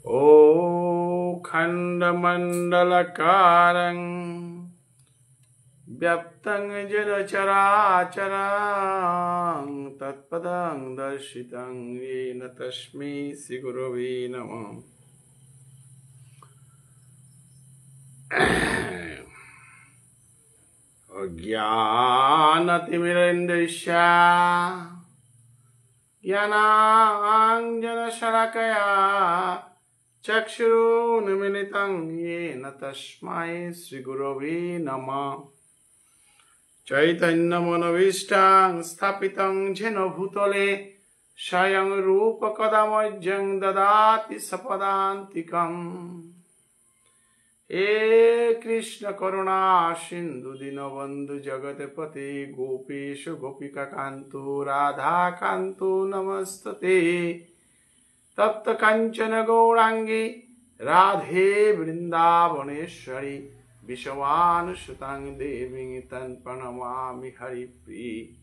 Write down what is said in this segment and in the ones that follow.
O Khandamandalakarang Vyaptang Jena Characharam Tatpadang Darshitang Yena Tashmi Sigurave Namah. Jnanatimidandrisya Jnananjana Shalakaya Chakshurunmilitam Yena Tasmai Sri Gurave Namah. Chaitanya Manavishtam Sthapitam Jena Bhutale Swayam Rupa Kadamajjang Dadati Sapadantikam. He Krishna Karuna Sindhu Dinabandhu Jagatpate Gopesha Gopika Kantu Radha Kantu Namastate Tapta Kanchana Gaurangi Radhe Vrindavaneshwari Vishwan Shutang Devi Tan Pranamami Haripi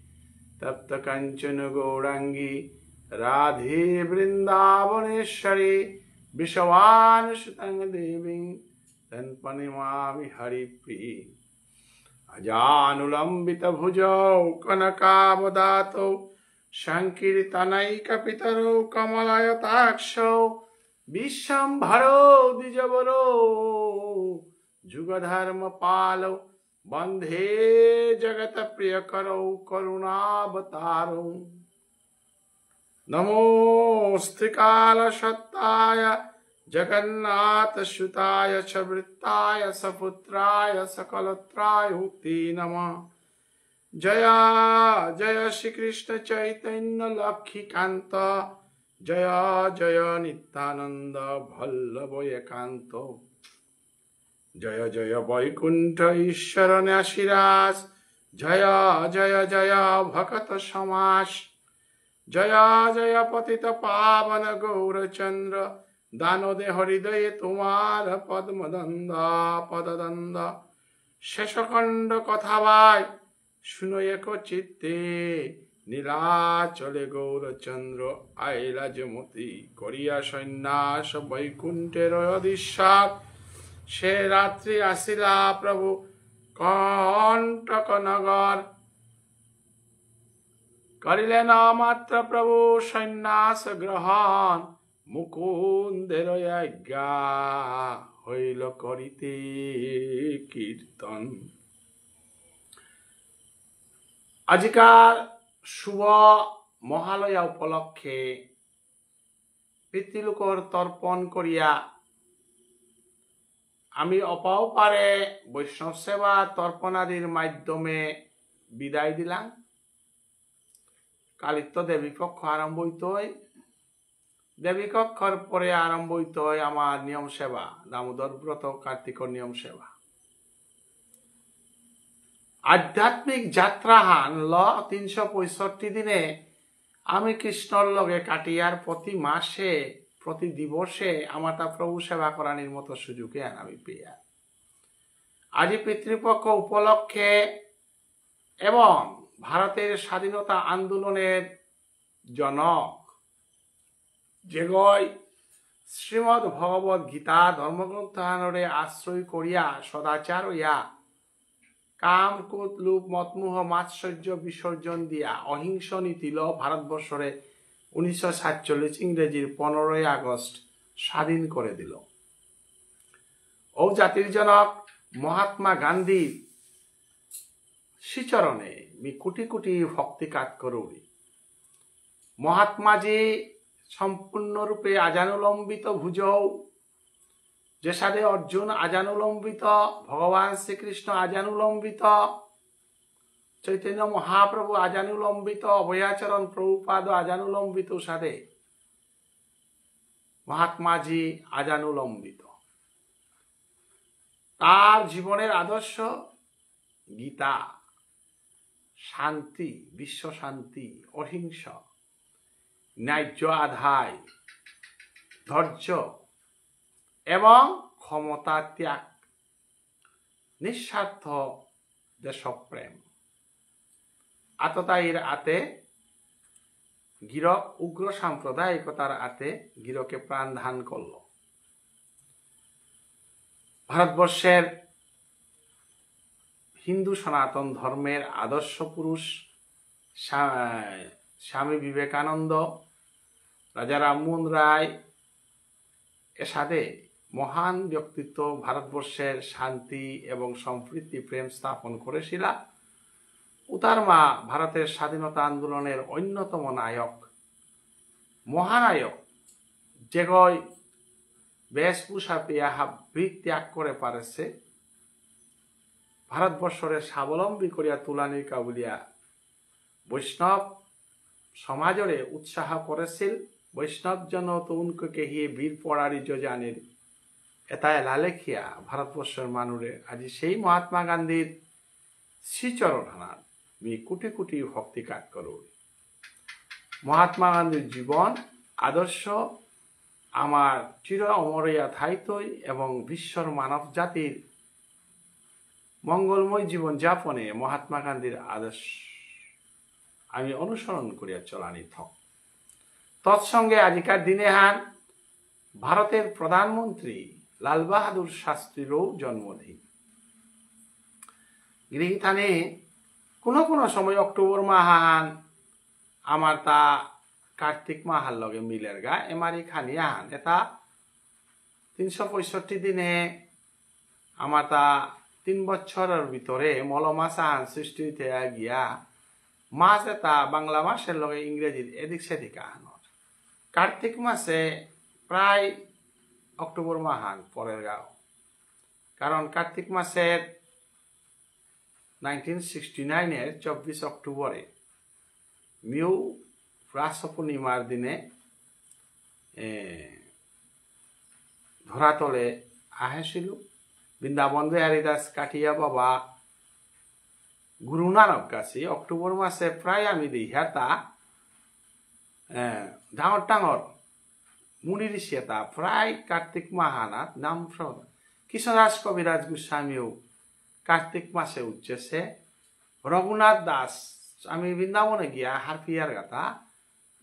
Tapta Kanchana Gaurangi Radhe Vrindavaneshwari Vishwan Shutang Devi Tan Pranamami Haripi Ajanulambita Bhujau Kanakavadato Sankirtanaika Pitaro Kamalayataksho Vishambharo Dijavaro Jugadharma Palo Bandhe Jagata Priyakaro Karunavatarao Namostikala Shattaya Jagannatha Shutaya Chavrittaya Saputraya Sakalatraya Ukti Namah. Jaya Jaya Shri Krishna Chaitanya Lakhi Kanta Jaya Jaya Nityananda Bhallabhaya Kanto Jaya Jaya Vaikuntha Ishvara Nashiras Jaya Jaya Jaya Bhakata Samash Jaya Jaya Patita Pavana Gaura Chandra Danode Haridaye Tumara Padmadanda Padadanda Sheshakanda Kathavai Shunoyako Chitte Nilachale Gaura Chandra Aila Jamati Koriya Sainyasa Vaikuntera Adishat She Ratri Asila Prabhu Kantakanagar Karilena Matra Prabhu Sainyasa Grahan মুকুন্দের আজ্ঞা হইল করিতে কীর্তন। আজিকার শুভ মহালয়া উপলক্ষে পিতৃলোকর তর্পণ করিয়া আমি অপারে বৈষ্ণব সেবা তর্পণাদির মাধ্যমে বিদায় দিলাম। কালিত্য দেবী পক্ষ আরম্ভ হইতে দেবী কক্ষর পরে আরম্ভ হইতে হয় আমার নিয়ম সেবা, দামোদর ব্রত কার্তিকর নিয়ম সেবা। আধ্যাত্মিক যাত্রা হানল 365 দিনে আমি কৃষ্ণর লগে কাটিয়ার প্রতি মাসে প্রতি দিবসে আমার তা প্রভু সেবা করানির মতো সুযোগে আমি পেয়া। আজি পিতৃপক্ষ উপলক্ষে এবং ভারতের স্বাধীনতা আন্দোলনের জনক যেগয় শ্রীমদ ভগবত গীতা ধর্মগ্রন্থ আনরে আশ্রয় করিয়া সদাচার হইয়া কাম ক্রোধ লোভ মতমোহ মাৎসর্য বিসর্জন দিয়া অহিংস নীতি ল ভারতবর্ষরে 1947 ইংরেজির 15 আগস্ট স্বাধীন করে দিল। ও জাতির জনক মহাত্মা গান্ধী শ্রীচরণে মি কোটি কোটি ভক্তিকাত করুরি। মহাত্মাজি সম্পূর্ণরূপে আজানুলম্বিত ভুজৌ, যেসাদে অর্জুন আজানুলম্বিত, ভগবান শ্রীকৃষ্ণ আজানুলম্বিত, চৈতন্য মহাপ্রভু আজানুলম্বিত, অভয়াচরণ প্রভুপাদ আজানুলম্বিত, সাদে মহাত্মাজি আজানুলম্বিত। তার জীবনের আদর্শ গীতা, শান্তি, বিশ্ব শান্তি, অহিংস, ন্যায্য আদায়, ধৈর্য এবং ক্ষমতা ত্যাগ, নিঃস্বার্থ দেশপ্রেম। আততায়ীর আতে গিরক উগ্র সাম্প্রদায়িকতার আতে গিরকে প্রাণ ধান করল। ভারতবর্ষের হিন্দু সনাতন ধর্মের আদর্শ পুরুষ স্বামী বিবেকানন্দ, রাজা রামমোহন রায় এর সাথে মহান ব্যক্তিত্ব ভারতবর্ষের শান্তি এবং সম্প্রীতি প্রেম স্থাপন করেছিল। উতার মা ভারতের স্বাধীনতা আন্দোলনের অন্যতম নায়ক, মহানায়ক, যেগই বেশভূষা পেয়া বৃত্তি ত্যাগ করে পারেছে ভারতবর্ষের স্বাবলম্বী করিয়া তুলানির কাবুলিয়া বৈষ্ণব সমাজরে উৎসাহ করেছিল। বৈষ্ণব জন তো উনকে কেহিয়ে বীর পড়ারি যোজানের এটাই লালেখিয়া ভারতবর্ষের মানুষে আজি সেই মহাত্মা গান্ধীর শ্রীচরণ হানার কোটি কোটি ভক্তি কাজ করো। মহাত্মা গান্ধীর জীবন আদর্শ আমার চির অমরিয়া থাইতই এবং বিশ্বর মানব জাতির মঙ্গলময় জীবন যাপনে মহাত্মা গান্ধীর আদর্শ আমি অনুসরণ করিয়া চলানি থক। তৎসঙ্গে আজিকার দিনে হান ভারতের প্রধানমন্ত্রী লাল বাহাদুর শাস্ত্রীরও জন্মদিন। গৃহীথানে কোনো কোনো সময় অক্টোবর মাহান আমার তা কার্তিক মাহার লগে মিলের গা এমারি খানিয়া হান এটা 365 দিনে আমার তা 3 বছরের ভিতরে মলমাসা হান সৃষ্টি হইতে গিয়া মাস এটা বাংলা মাসের লগে ইংরেজির এদিক সেদিক আহানোর। কার্তিক মাসে প্রায় অক্টোবর মাহান পরের গাও, কারণ কার্তিক মাসের 1969 24 অক্টোবরে মিউ রাস পূর্ণিমার দিনে ধরাতলে আহেছিল। বৃন্দাবন বিহারী দাস কাঠিয়া বাবা গুরু নানক কাছে অক্টোবর মাসে প্রায় আমি দেখা তা ডাঙর ডাঙর মুনি ঋষি এটা প্রায় কার্তিক মাহানাত নাম কৃষ্ণদাস কবিরাজ গোস্বামীও কার্তিক মাসে উঠছে। রঘুনাথ দাস আমি বৃন্দাবনে গিয়া হারপিয়ার গাথা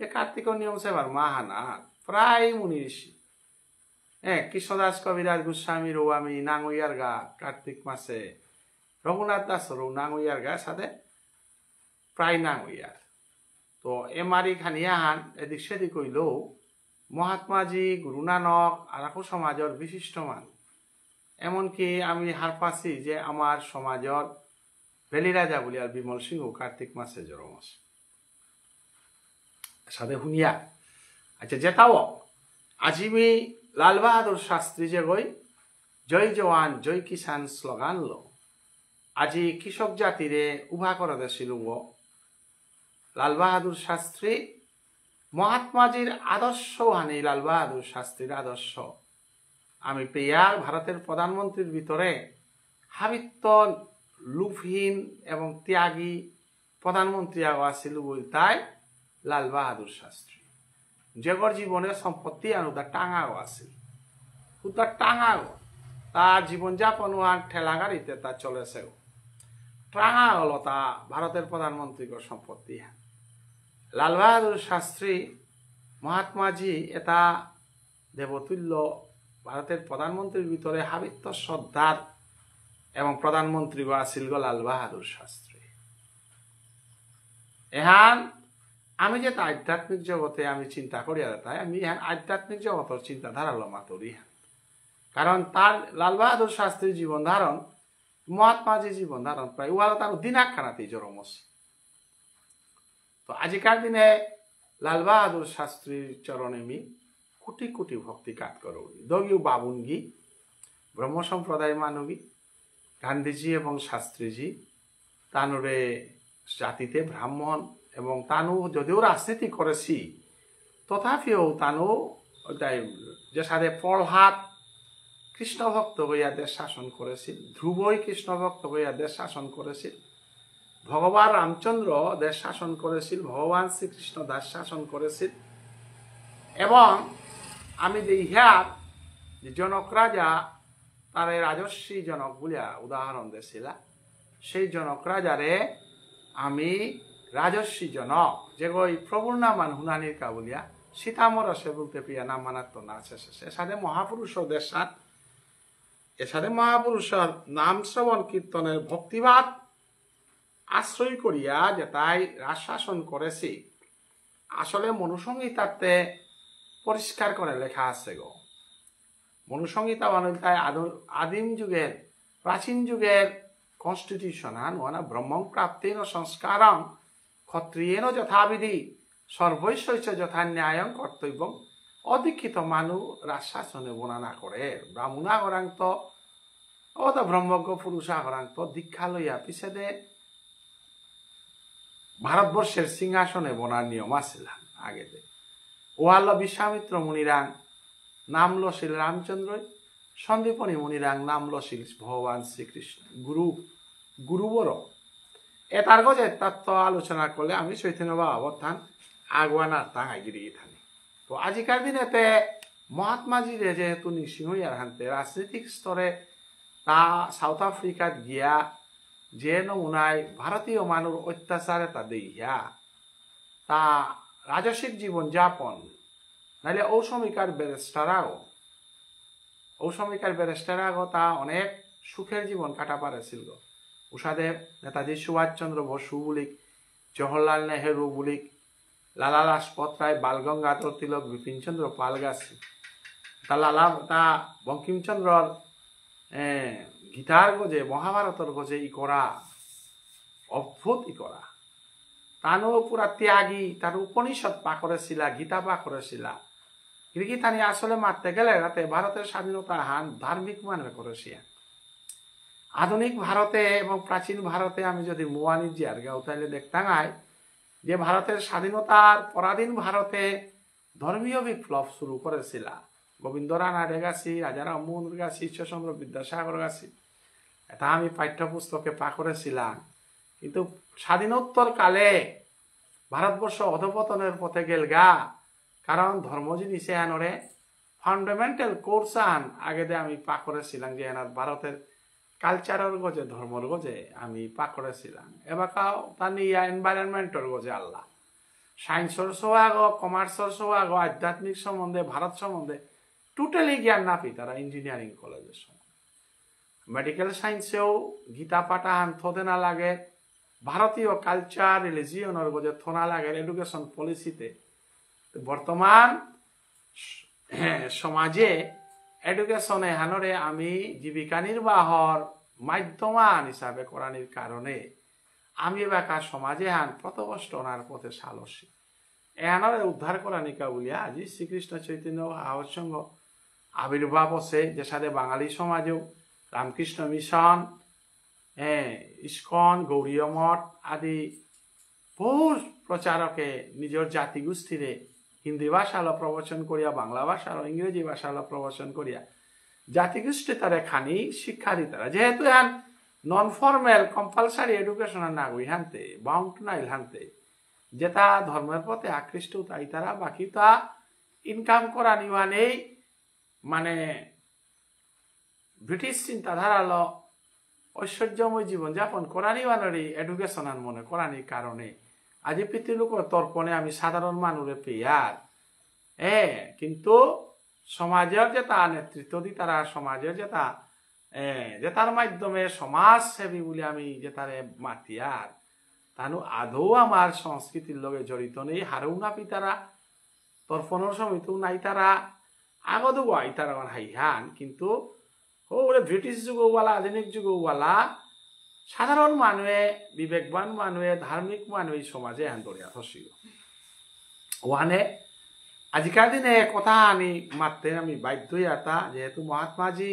এ কার্তিক নিয়ম সেবার মাহানাত প্রায় মুনি ঋষি। কৃষ্ণদাস কবিরাজ গোস্বামীরও আমি নাঙ্গইয়ার গা কার্তিক মাসে, রঘুনাথ দাসরও নাঙ্গইয়ার গা সাথে প্রায় নাঙ্গইয়ার। তো এমারি খানিয়া হান এদিক সেদিক হইলেও মহাত্মাজি, গুরু নানক আর সমাজের বিশিষ্ট মান। এমনকি আমি হার পাচ্ছি যে আমার সমাজের বেলি রাজা বলি আর বিমল সিংহ কার্তিক মাসে জন্ম আছে সাথে শুনিয়া। আচ্ছা যেটাও আজিমি লাল বাহাদুর শাস্ত্রী যে গই জয় জওয়ান জয় কিষান স্লোগান লো আজি কৃষক জাতিরে উভা করে দিয়েছিল। লাল বাহাদুর শাস্ত্রী মহাত্মাজির আদর্শ হানি লাল বাহাদুর শাস্ত্রীর আদর্শ আমি পেয়ার ভারতের প্রধানমন্ত্রীর ভিতরে হাবিত্য লুভহীন এবং ত্যাগী প্রধানমন্ত্রী আসিল বলতাই লাল বাহাদুর শাস্ত্রী। যেগর জীবনের সম্পত্তি আনুদা টাঙাও আসিল, উদার টাঙাও তার জীবনযাপন ঠেলা গাড়িতে তা চলেছে। টাঙা হলো তা ভারতের প্রধানমন্ত্রীর সম্পত্তি। লাল বাহাদুর শাস্ত্রী মহাত্মাজি এটা দেবতুল্য ভারতের প্রধানমন্ত্রীর ভিতরে হাবিত্য শ্রদ্ধার এবং প্রধানমন্ত্রী আসিল লাল বাহাদুর শাস্ত্রী। এহান আমি যে আধ্যাত্মিক জগতে আমি চিন্তা করি তাই আমি আধ্যাত্মিক জগতের চিন্তাধারা মাতরি। কারণ তার লাল বাহাদুর শাস্ত্রীর জীবন ধারণ মহাত্মাজির জীবন ধারণ প্রায় উহা তার দিনাখানাতেই জরমস। তো আজিকার দিনে লাল বাহাদুর শাস্ত্রীর চরণে মি কোটি কোটি ভক্তি কাজ করো। দগীয় বাবুনগি ব্রহ্ম সম্প্রদায় মানবী গান্ধীজি এবং শাস্ত্রীজি তানুরে জাতিতে ব্রাহ্মণ এবং তানু যদিও রাজনীতি করেছি তথাপিও তানু যে সাথে প্রহ্লাদ কৃষ্ণ ভক্ত হইয়া দেশ শাসন করেছিল, ধ্রুবই কৃষ্ণ ভক্ত হইয়া দেশ শাসন করেছিল, ভগবান রামচন্দ্র দেশ শাসন করেছিল, ভগবান শ্রীকৃষ্ণ দাস শাসন করেছিল। এবং আমি ইহার জনক রাজা তার রাজস্বী জনক বলিয়া উদাহরণ দিয়েছিল। সেই জনক রাজারে আমি রাজস্বী জনক যে গই প্রভুর নামান হুনানির কা বলিয়া সীতামর সে বলতে প্রিয়া নাম মানাত্ম না আছে সে সাথে মহাপুরুষ দেশাত এসাথে মহাপুরুষের নাম শ্রবণ কীর্তনের ভক্তিবাদ আশ্রয় করিয়া যেটাই রাজশাসন করেছি আসলে মনুসংহিতাতে পরিষ্কার করে লেখা আছে গো। মনুসংহিতা মানে আদিম যুগের প্রাচীন যুগের কনস্টিটিউশন না ব্রহ্মং প্রাপ্তেন সংস্কারং ক্ষত্রিয়েন যথাবিধি সর্বৈশ্বৈচ যথা ন্যায়ং কর্তব্য অদীক্ষিত মানুষ রাজশাসনে বর্ণনা করে ব্রাহ্মণা করান্ত ব্রহ্মজ্ঞ পুরুষা করান্ত দীক্ষা লইয়া পিছেদে ভারতবর্ষের সিংহাসনে বনার নিয়ম আছিল আগেতে ওয়াল বিশ্বামিত্র মুনিরাং নাম লছিল রামচন্দ্র সন্দীপনী মুনিরাং নাম লছিল ভগবান শ্রীকৃষ্ণ গুরুবর এটার গজে তত্ত্ব আলোচনা করলে আমি চৈতন্য বা অবস্থান আগুয়ানা তাঙাইগিরি থানি। তো আজিকার দিনেতে মহাত্মাজিরে যেহেতু নিঃসিংহইয়ার হানতে রাজনৈতিক স্তরে তা সাউথ আফ্রিকাত গিয়া যে নমুনায় ভারতীয় মানুষ অত্যাচারে তা দেইয়া তা রাজস্বিক জীবন যাপন নাইলে ঔসমিকার ব্যারিস্টারাও তা অনেক সুখের জীবন কাটা পারেছিল। উষাদেব নেতাজি সুভাষচন্দ্র বসু বুলিক জওহরলাল নেহেরু বুলিক লালা লাজপত রায় বালগঙ্গাধর তিলক বিপিনচন্দ্র পাল গাছি তা বঙ্কিমচন্দ্রর গীতার গজে মহাভারতের গজে করা অদ্ভুত করা তানো পুরা ত্যাগী তার উপনিষদ পা করেছিল গীতা পা করেছিল কিন্তু তানি আসলে মারতে গেলে রাতে ভারতের স্বাধীনতা হান ধার্মিক মানে করেছি। আধুনিক ভারতে এবং প্রাচীন ভারতে আমি যদি মোয়ানিজি আর গাও তাহলে দেখতাম যে ভারতের স্বাধীনতার পরাধীন ভারতে ধর্মীয় বিপ্লব শুরু করেছিল গোবিন্দ রানাডে গাছি রাজা রামমোহন গাছি ঈশ্বরচন্দ্র বিদ্যাসাগর গাছি এটা আমি পাঠ্যপুস্তকে পা করেছিলাম। কিন্তু স্বাধীনোত্তর কালে ভারতবর্ষ অধপতনের পথে গেল গা কারণ ধর্ম জিনিসে আনরে ফান্ডামেন্টাল কোর্স আন আগে দে আমি পা করেছিলাম যে এনার ভারতের কালচারের গজে ধর্মর গজে আমি পা করেছিলাম এবার তার নিয়া এনভায়রনমেন্টের গজে আল্লাহ সায়েন্সর সোয়াগ কমার্সর সোয়াগ আধ্যাত্মিক সম্বন্ধে ভারত সম্বন্ধে টোটালি জ্ঞান না পি তারা ইঞ্জিনিয়ারিং কলেজের সময় মেডিকেল সায়েন্সেও গীতা পাঠা হান থতে না লাগে ভারতীয় কালচার রিলিজিয়নের গজে থোনা লাগে এডুকেশন পলিসিতে। বর্তমান সমাজে এডুকেশনে হানরে আমি জীবিকা নির্বাহর মাধ্যমান হিসাবে করানির কারণে আমি এবার সমাজে হান প্রতবষ্টনার পথে সালসী এহানরে উদ্ধার করানিকা বলিয়া আজি শ্রীকৃষ্ণ চৈতন্য আহসঙ্গ আবির্ভাব আছে যে সাথে বাঙালি সমাজেও রামকৃষ্ণ মিশন ইস্কন গৌরীয় মঠ আদি বহু প্রচারকে নিজের জাতিগোষ্ঠীরে হিন্দি ভাষালো প্রবচন করিয়া বাংলা ভাষালো ইংরেজি ভাষালো প্রবচন করিয়া জাতিগোষ্ঠী তারা খানি শিক্ষা দিতারা যেহেতু এখন নন ফর্মেল কম্পালসারি এডুকেশন নাগুই হানতে বাউন্ড নাইল হানতে যেটা ধর্মের পথে আকৃষ্ট তাই তারা বাকি তা ইনকাম করা নিওয়া নেই মানে ব্রিটিশ চিন্তাধারালো ঐশ্বর্যময় জীবন যাপন করানি বানারি এডুকেশন মনে করানির কারণে আজি পৃথিবীর লোক তর্পণে আমি সাধারণ মানুষে পেয়ার কিন্তু সমাজের যে তা নেতৃত্ব দি তারা সমাজের যে তার মাধ্যমে সমাজ সেবী বলে আমি যে তারে মাতিয়ার তানু আদৌ আমার সংস্কৃতির লগে জড়িত নেই হারেও না পি তারা তর্পণের সমিতিও নাই তারা আগদও আই তারা হাইহান কিন্তু ওরে ব্রিটিশ যুগওয়ালা আধুনিক যুগওয়ালা সাধারণ মানুষে বিবেকবান মানুষে ধার্মিক মানুষ সমাজে এহান ধরিয়া থসিল ওয়ানে আজিকার দিনে কথা আনি মারতে আমি বাধ্য এটা যেহেতু মহাত্মাজি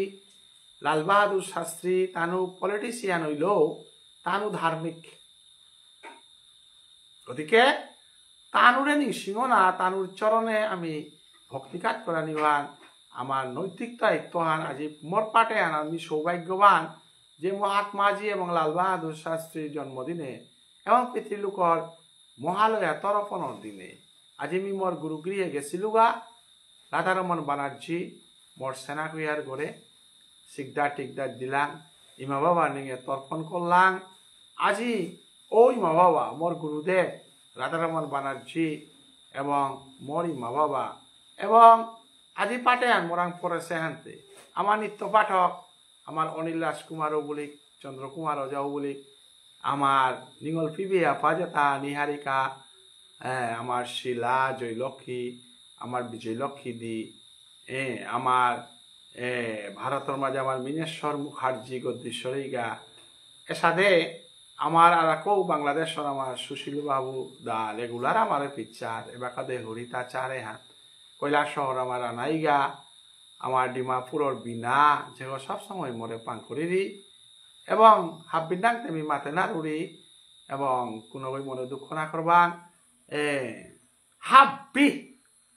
লাল বাহাদুর শাস্ত্রী তানু পলিটিশিয়ান হইলেও তানু ধার্মিক গতিকে তানুরে নিঃসিংহ না তানুর চরণে আমি ভক্তিঘাত করা নিবান আমার নৈতিক দায়িত্ব হান আজি মোর পাটে আন আমি সৌভাগ্যবান যে মহাত্মাজি এবং লাল বাহাদুর শাস্ত্রীর জন্মদিনে এবং পিতৃলোকর মহালয়া তর্পণর দিনে আজি আমি মোর গুরুগৃহে গেছিলুগা রাধারমন বানার্জি মোর সেনাকুয়ার ঘরে সিকদার টিকদার দিলাম ইমা বাবা নিয়ে তর্পণ করলাম আজি ও ইমা বাবা মোর গুরুদেব রাধারমন বানার্জি এবং মোর ইমা বাবা এবং আজি পাঠে আন মোরাং পরে সেহান্তে আমার নিত্য পাঠক আমার অনিল রাজকুমারও বলি চন্দ্রকুমার অজাও বলি আমার নিঙ্গল পিবি আপা যেটা নিহারিকা আমার শিলা জয়লক্ষ্মী আমার বিজয়লক্ষ্মী দি আমার ভারতের মাঝে আমার মিনেশ্বর মুখার্জি গদ্দীশ্বরীগা এসাদে আমার আর কেউ বাংলাদেশের আমার সুশীল বাবু দা রেগুলার আমার পিকচার এবাকাদে হরিতা চারে হাত কৈলাস শহর আমার আনাইগা আমার ডিমাপুরের বিনা যেগুলো সবসময় মরে পান করি দি এবং হাববিন্দাং তেমি মাতে না রুড়ি এবং কোনো মনে দুঃখ না করবান হাব্বি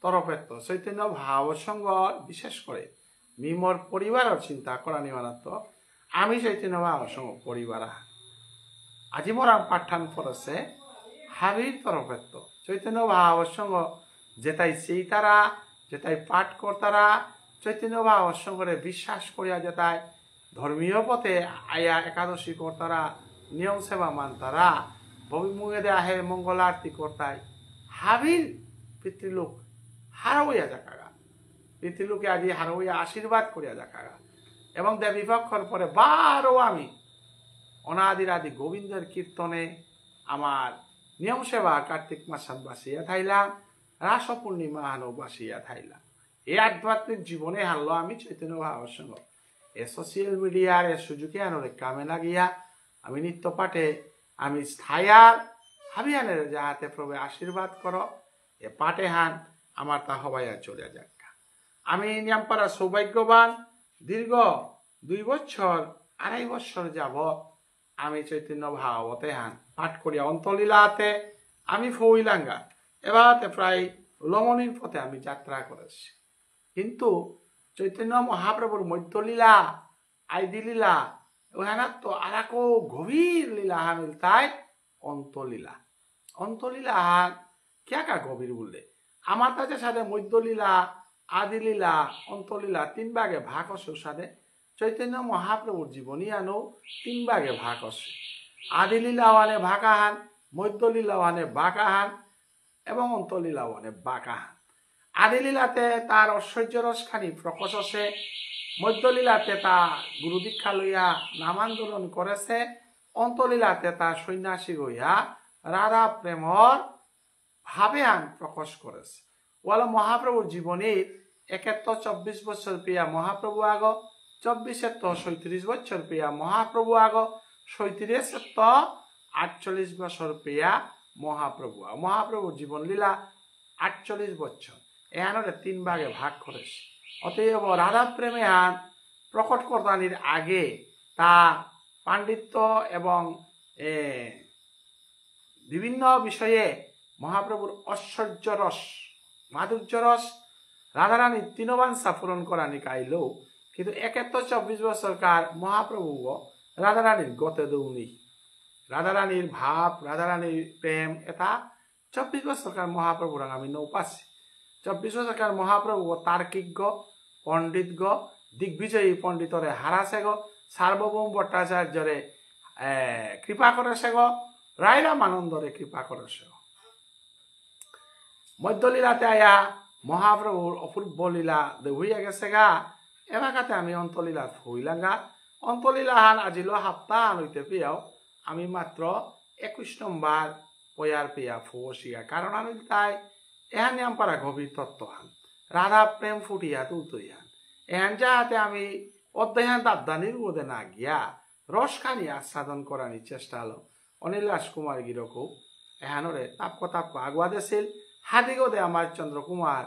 তরফের তো চৈতন্য ভাবর সঙ্গ বিশেষ করে মিমর পরিবারের চিন্তা করা নিবানাত্ম আমি চৈতন্য ভাবর সঙ্গ পরিবার আজি মোর পাঠান পড়েছে হাবির তরফের তো চৈতন্য ভাবর সঙ্গ যেটাই সেই তারা যেটাই পাঠ কর্তারা চৈতন্য ভাবর সঙ্গে বিশ্বাস করিয়া যেটাই ধর্মীয় পথে আয়া একাদশী কর্তারা নিয়ম সেবা মানতারা ভবিমুখে দে আহে মঙ্গল আরতি কর্তায় হাবির পিতৃলোক হারাইয়া যাকাগা পিতৃলোকে আজি হারাইয়া আশীর্বাদ করিয়া যাকাগা এবং দেবী পক্ষর পরে বারো আমি অনাদির আদি গোবিন্দের কীর্তনে আমার নিয়ম সেবা কার্তিক মাসান বাসিয়া থাইলাম রাস পূর্ণিমা হানো বাসিয়া থাইলাম এই আধ্যাত্মিক জীবনে হারলো আমি চৈতন্য ভাবর সঙ্গ এ সোশিয়াল মিডিয়ার এ সুযোগে আনোরে কামে লাগিয়া আমি নিত্য পাঠে আমি স্থায়ার হাবিয়ানের যাহাতে প্রভু আশীর্বাদ করো এ পাঠে হান আমার তা হবাইয়া চলে যাক আমি নিয়ামপাড়া সৌভাগ্যবান দীর্ঘ 2 বছর 2.5 বছর যাবত আমি চৈতন্য ভাগবতে হান পাঠ করিয়া অন্তলীলাতে আমি ফইলাঙ্গা এবারতে প্রায় লমনির পথে আমি যাত্রা করেছি কিন্তু চৈতন্য মহাপ্রভুর মধ্যলীলা আইদিলীলা ওখানে তো আর গভীর লীলা হামিল তাই অন্তলীলা অন্তলীলা কে কা গভীর বললে আমার কাছে সাথে মধ্যলীলা আদিলীলা অন্তলীলা 3 ভাগে ভাগ আছে সাথে চৈতন্য মহাপ্রভুর জীবনী আনো 3 ভাগে ভাগ আছে আদিলীলা ওয়ানে ভাগাহান মধ্যলীলা ওয়ানে বাঁকাহান এবং অন্তলীলা ওয়ানে বাঁকাহান আদিলীলাতে তার ঐশ্বর্য রসখানি প্রকাশ আছে মধ্যলীলাতে তা গুরু দীক্ষা লইয়া নাম আন্দোলন করেছে অন্তলীলাতে তা সন্ন্যাসী হইয়া রাধা প্রেমর ভাবে আন প্রকাশ করেছে ওয়ালা মহাপ্রভুর জীবনীর 24 বছর পিয়া মহাপ্রভু আগ 24 তো 37 বছর পিয়া মহাপ্রভু আগ 37 তো 48 বছর পিয়া মহাপ্রভু মহাপ্রভুর জীবন লীলা 48 বছর এহানরে 3 ভাগে ভাগ করেছে অতএব রাধা প্রেমে আন প্রকট করতানির আগে তা পাণ্ডিত্য এবং বিভিন্ন বিষয়ে মহাপ্রভুর ঐশ্বর্য রস মাধুর্য রস রাধারানীর তৃণবাঞ্ছা পূরণ করা নিকাইলেও কিন্তু 24 বছরকার মহাপ্রভু রাধারানীর গতে দৌনি রাধারানীর ভাব রাধারানীর প্রেম এটা 24 বছরকার মহাপ্রভুর আমি নৌপাছি 24 বছরকার মহাপ্রভু তার্কিক পণ্ডিত দিগ্বিজয়ী পণ্ডিতরে হারাছে সার্বভৌম ভট্টাচার্যরে কৃপা করেছে রায়রামানন্দরে কৃপা করেছে মধ্যলীলাতে আয়া মহাপ্রভুর অপূর্ব লীলা হইয়া গেছে গা এলাকাতে আমি অন্তলীলা হইলাঙ্গা অন্তলীলা হান আজিল সপ্তাহ হইতে পেয়াও আমি মাত্র 21 নম্বর পয়ার পেয়া ফুসিয়া কারণ আমি তাই এহান নিয়ম পারা গভীর তত্ত্ব হান রাধা প্রেম ফুটিয়া তুলতই হান এহান যাহাতে আমি অধ্যয়ন দাবদানির মধ্যে না গিয়া রসখানি আস্বাদন করার চেষ্টা হলো অনিল রাজকুমার গিরকু এহানরে তাপ আগুয়া দেছিল হাদিগদে আমার চন্দ্রকুমার